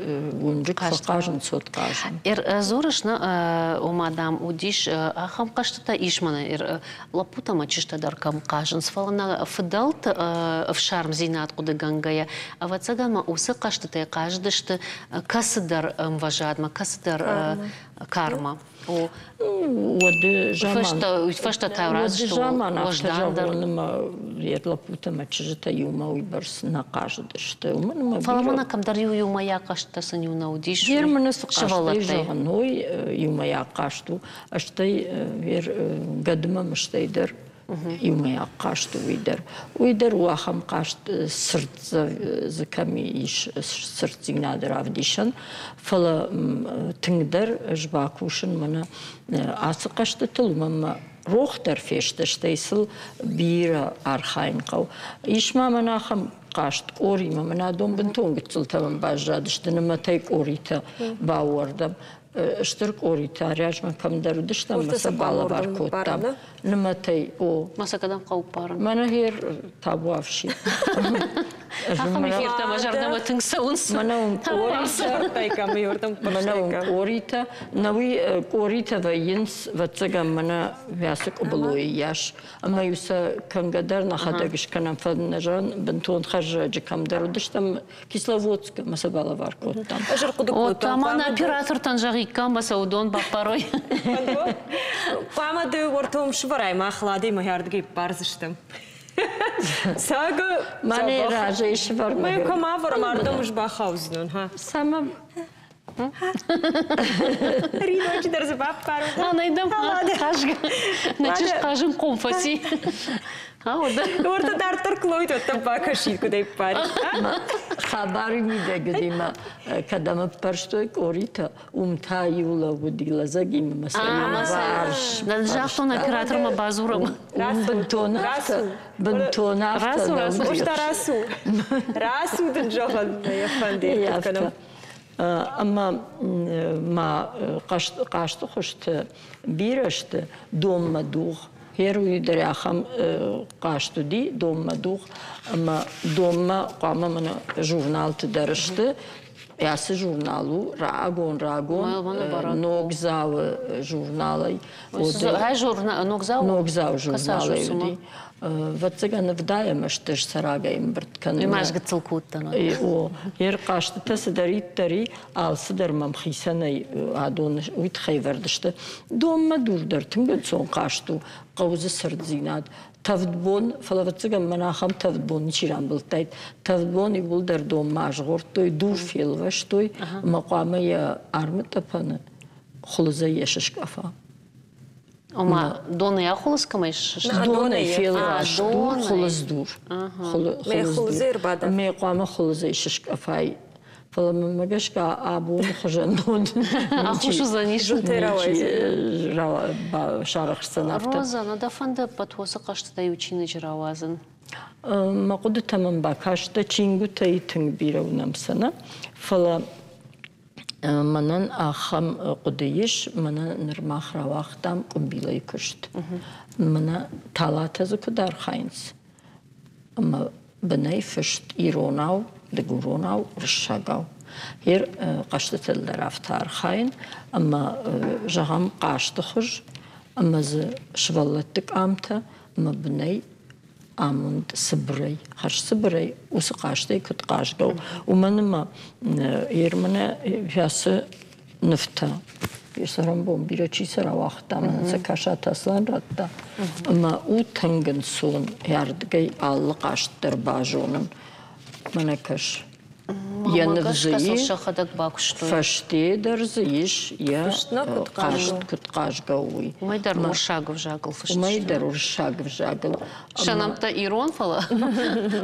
ونجك فقاجن صوت قاجن زورشنا ومادام وديش أخم قشطة إيشمنا لابوتا ما تشتا دركم قاجن سفلنا فضلت في شارم زينات قد جنجايا أفتسجل ما أوسق قشطة قاجدشت كسدر مواجهات ما كسدر كارما ود جامان فشتا تاورز ود جامان أفتجاون لما يطلبوتا ما تشتا يوما ويبرس نقاجدشت ومن ما فلمنا كم در يوما يقشت سنيونا وديش غير من سقاشتي جاهن هو يوما يقاشتو أشتي غير قدما مشتي در يوم يقاشت ويدر واخم قاشت سرت زكميش سرت زينادر عفديشن فلا تنقدر جباكوشن من عسقشت تلمم روح در فيشتشتيسل بيرا أرخاين قو إيش ما مناخم قاشت أوري ما منادوم بنتون قتلت من باجادش دنما تيك أوريتا باوردم اشترك أوريتا رياج من كم درو دشتم مسا بالا باركوتام نما تي أو مسا قدم قو بارن مانا هير تابوافشي أخمي فيرتا مجرد ما تنسونس مانا أوريتا نوي أوريتا وينس وتسجم مانا وياسك أبلوي ياش أما يوسا كان قدر نخدقش كنا فنجان بنتون خرج جكم درو دشتم كيسلافوتسك مسا بالا باركوتام وطامان أبيراتور تنجاغي كم بسودون باباروي قامد ورتهم شبراي ما خلادي ما ياردقي بارزشتم ساقو ماني راجي شبر ما يكون ما فرا ماردم مش باخوزنون ها سما ريدو ايش درس باب بارو أنا يدم خاشق نتيش خاشم قنفسي ورتا دارتر كلويت وتباكا شيء كده باري خبري ميدا قديما كدام برشتوك أوريتا ومتايولا وديلا زاقي مثلا بارش نجاحتنا كراتر ما بازورم بنتون راسو وش راسو دنجوهل يا فندي أما ما قاشت خشت بيرشت دوم مدوغ هيرو يدري أخم قاشتو دي دوم مدوغ أما دوم قام من جورنال تدرشت ياس جورنالو راغون نوغزاو جورنالي هاي جورنال نوغزاو جورنالي ودي واتسجن بداية مشتش سراغا يمبرت كان ماش قتلكوتنا او يرقاشت تسدريت تري على صدر ممخيسني عدون ويتخيفردشت دوم ما دور درتن سون قاشتو قوز سرد زيناد تفدبون فلوتسجن مناخم تفدبون نشيران بلتايت تفدبون يقول در دوم ماجغورتوي دور فيلوشتوي مقامي ارمتفن خلزي يششكافا أما دوني أخلص كماش دوني فيلراش دور خلص دور خلصير بعد ما يقام خلص يششك أفاي فلما ما جاش كأبو خجندون أخوش زنيش شارخ سنافته روزا ندفند بتوسقش تدايوتشين جراوازن ما قد تمام باكاش تشينغو تايتنج بيرونام سنة فلا منن أخم قديش منن نرماخ رواختم قبيلة كشت منن ثلاثة زكدار خاينس أما بناي فشت إيروناو دقوروناو رشاقاو هير قشت الدرافتار خاين أما جهم قاشت خج أما ز شبلتك آمتا أما بناي آمند سبري خرج سبري وسقاشتي كنت قاشقو ومن ما يرمنا ياس نفتا يسرم بوم بيرچي سرا وقتا من سكاشات أصلا رتا أما او تنگن سون ياردگي آل قاشت در باجونن منكش ينفزي فشتي درزيش يا قاشت كنت قاشقوي وما يدر مرشاق وجاقل فشت وما يدر مرشاق وجاقل شنمتا إيرون فلا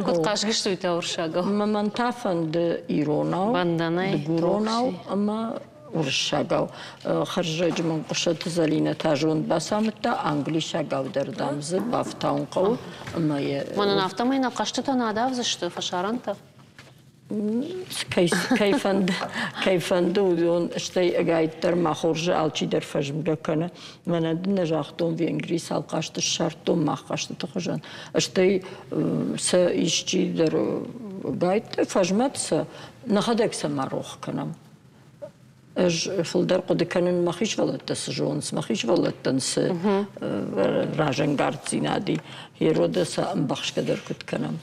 كنت قاشقش تويتا ورشاقل ما منتافن د إيروناو بانداناي دقوروناو أما уршагав харжач мен кушат залина тажон басамта англишагав дердамзы бафтаун кау мая Манан автомайна кашты надав за что фашаранта كيفند ودون اشتي قاعد تر ما خرج على در فجم كنا من عندنا جاختون في انجليز على قاشت الشرط ما قاشت تخرجن اشتي س يشتي در قاعد فجمت س نخدك سماروخ كنام اج فلدر قد كانن ما خيش ولت سجونس ما خيش ولت تنس راجن قارتينادي هيرودس ام بخش قدر كنت كنام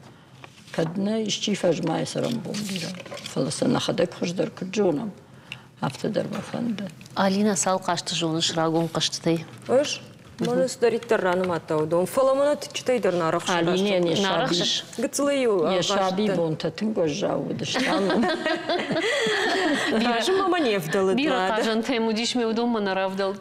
كدنا يشتي فجمة يسرم بومبيرا فلسنا خدك خش در كجونم هفته در بفند Алина сал кашты жоны шрагон каштытай. Ош, можно сдарить таррану матау дом. Фаламана ты читай дар нарах. Алине не шаби. Гцлею. Не шаби бонта тынго жау дыштану. Биржа мама не вдала. Бира кажан тему дишме удома наравдал.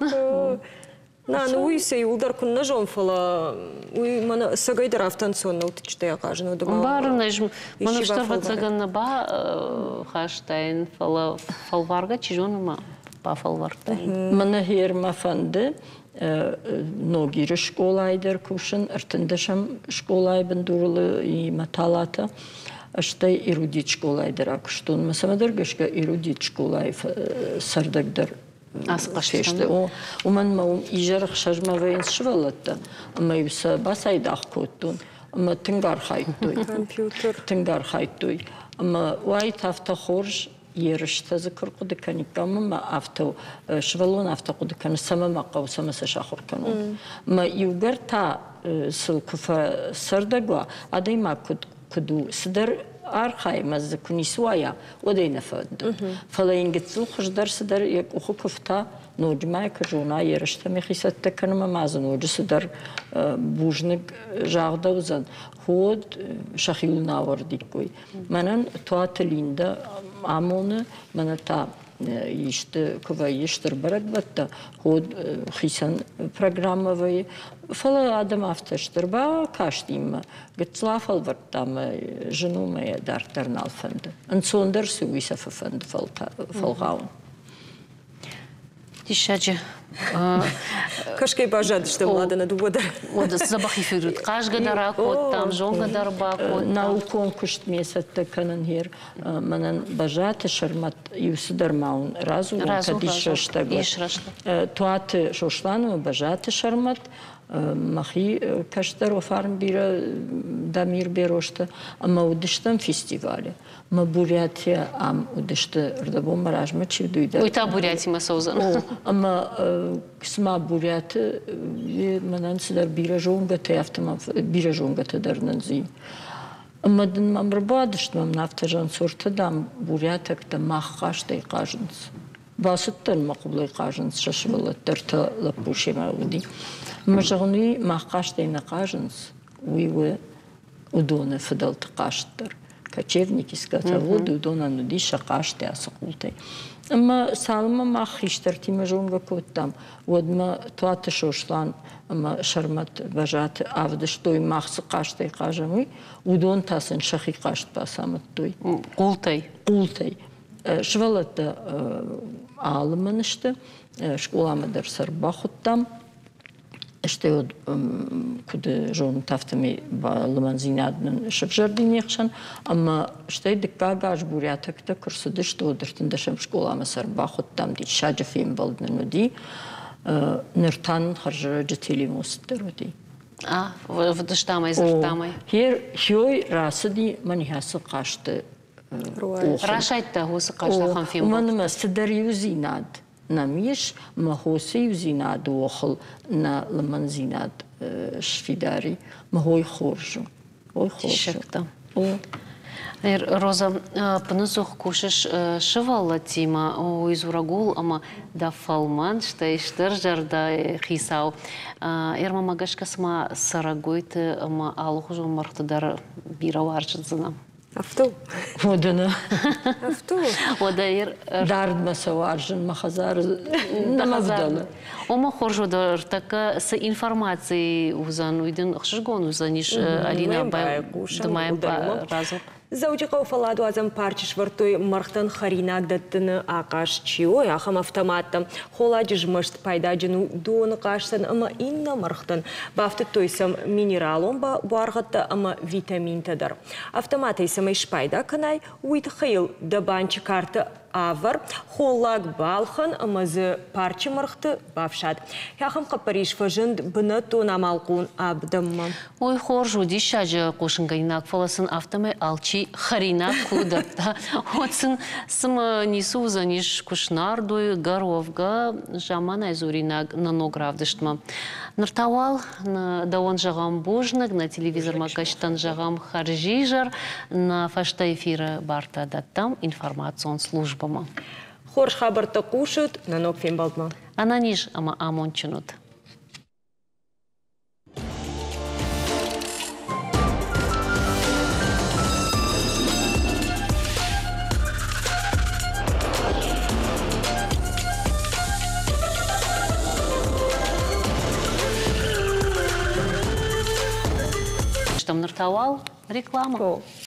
На, ну и сей удар кун ножом фала. Уй мана сагай дар автансонна утчитай кажан удома. Барнаж мана штарга цаганна ба хаштайн фала фалварга чижонма ба фалвартайн. Мана хер мафанды ногири школайдер кушин артындашам школай бендурлы и маталата. Аштай эрудит школайдер акуштун. Масамадар гашка эрудит школай сардагдар. Асқашты. У мен маум ижарх шажма вейн швалатта. Ама юса басайдах коттун. Ама тынгар хайттуй. Компьютер. Тынгар хайттуй. Ама уайт авто хорж ерышта зыкыр кудыканикама ма авто швалон авто кудыканы сама мақау сама сашахур канун. Ма югар та сылкуфа сардагва адай ма куду сидар архай мазы кунисуая одайна фанд. Фалаин гитсул хождар сидар як уху куфта ножмай кажуна ерышта мехисатта канама мазы ножы сидар бужник жағда узан. Ход шахил навардикой. Манан туатылинда амоны мана та иште кова иштер барак батта ход хисан программовые фала адам автоштер ба каштим гцлафал вартам жену моя дартарнал фанд ансондер суиса фанд фалгаун Тишаджи. Кашкай бажад что влада на дубода. Вот забахи фигурит. Кажга дара кот там жонга дарба кот. Наукон кушт месяца канан хер манан бажат шармат юсдар маун разу кадишраштага. Туат шошлану бажат шармат махи каштар офарм бира дамир берошта ама удиштам фестивале. Ма Бурятия ам удишта рдабо маражма чивдуйда. Уйта Бурятия масаузан. Ама ксма Бурятия манан сидар бира жонга те автомат бира жонга те дарнанзи. Ама дын мамрбадышт мам нафтажан сорта дам Бурятак да махкаштай кажынс. Басыттан мақублай кажынс шашвала тарта лапушема уди. Мажагни махкаштай на кажынс уйве удоне фидалт каштар. Кочевники скотоводы удона нуди шакашты асыкултай. Ама салма махиштар тима жонга коттам. Водма туаты шошлан ама шармат бажат авдыш той махсы каштай кажамы удон тасын шахи кашт басамыт той. Култай. Култай. Швалата алымынышты школамадар сарбахуттам. Что куда жон тафтами балманзинадн шевжардинехшан, ама что и декагаш бурятак та курсуды что одертиндашем школа масар бахот там ди шаджафим балднуди нертан харжа джетили мостеруди. А в даштамай зартамай. Хер хой расади манихасы кашты. Рашайтта хосы кашта хамфим. Уман мастадарюзинад. Намиш махоси юзинад уохл на ламанзинад шфидари махой хоржу. Ой хоржу. Роза, пнусох кушаш шывалла тима уизурагул, ама да фалман, что иштер жарда хисау. Эрма магашка сма сарагойты, ама алухужу мартадар бираварчызына. Авто. Водана. Авто. Одаир. Дард масаваржин махазар намаздала. Ома хоржодар така с информацией узан уйден хшгон узаниш Алина бай думаем разу. Заучиқа уфаладу азам парчы швартой мархтан харинак даттыны ақаш чио, яхам автоматтам холаджы жмышт пайда жыну доны қашсан, ама инна мархтан бафты тойсам минералон ба барғатта, ама витаминтадар. Автоматы исам иш пайда канай уйт хейл дабанчы карты авар, холлаг балхан, амазы парчы мархты бавшад. Яхам қапариш фажынд бұны тон амалқун абдамма. Ой, хор жуди шажы қошынға инак фаласын автомай алчи харинак кудапта. Отсын сымы несу заниш кушнардуй гаровга жаман айзуринак наногравдыштма. Ныртавал да он жағам божнак, на телевизор макаштан жағам харжижар, на фашта эфира барта даттам информацион службама. Хорш хабарта кушат, на ног фен балтма. Ананиш ама амончынут. Штам ныртавал реклама.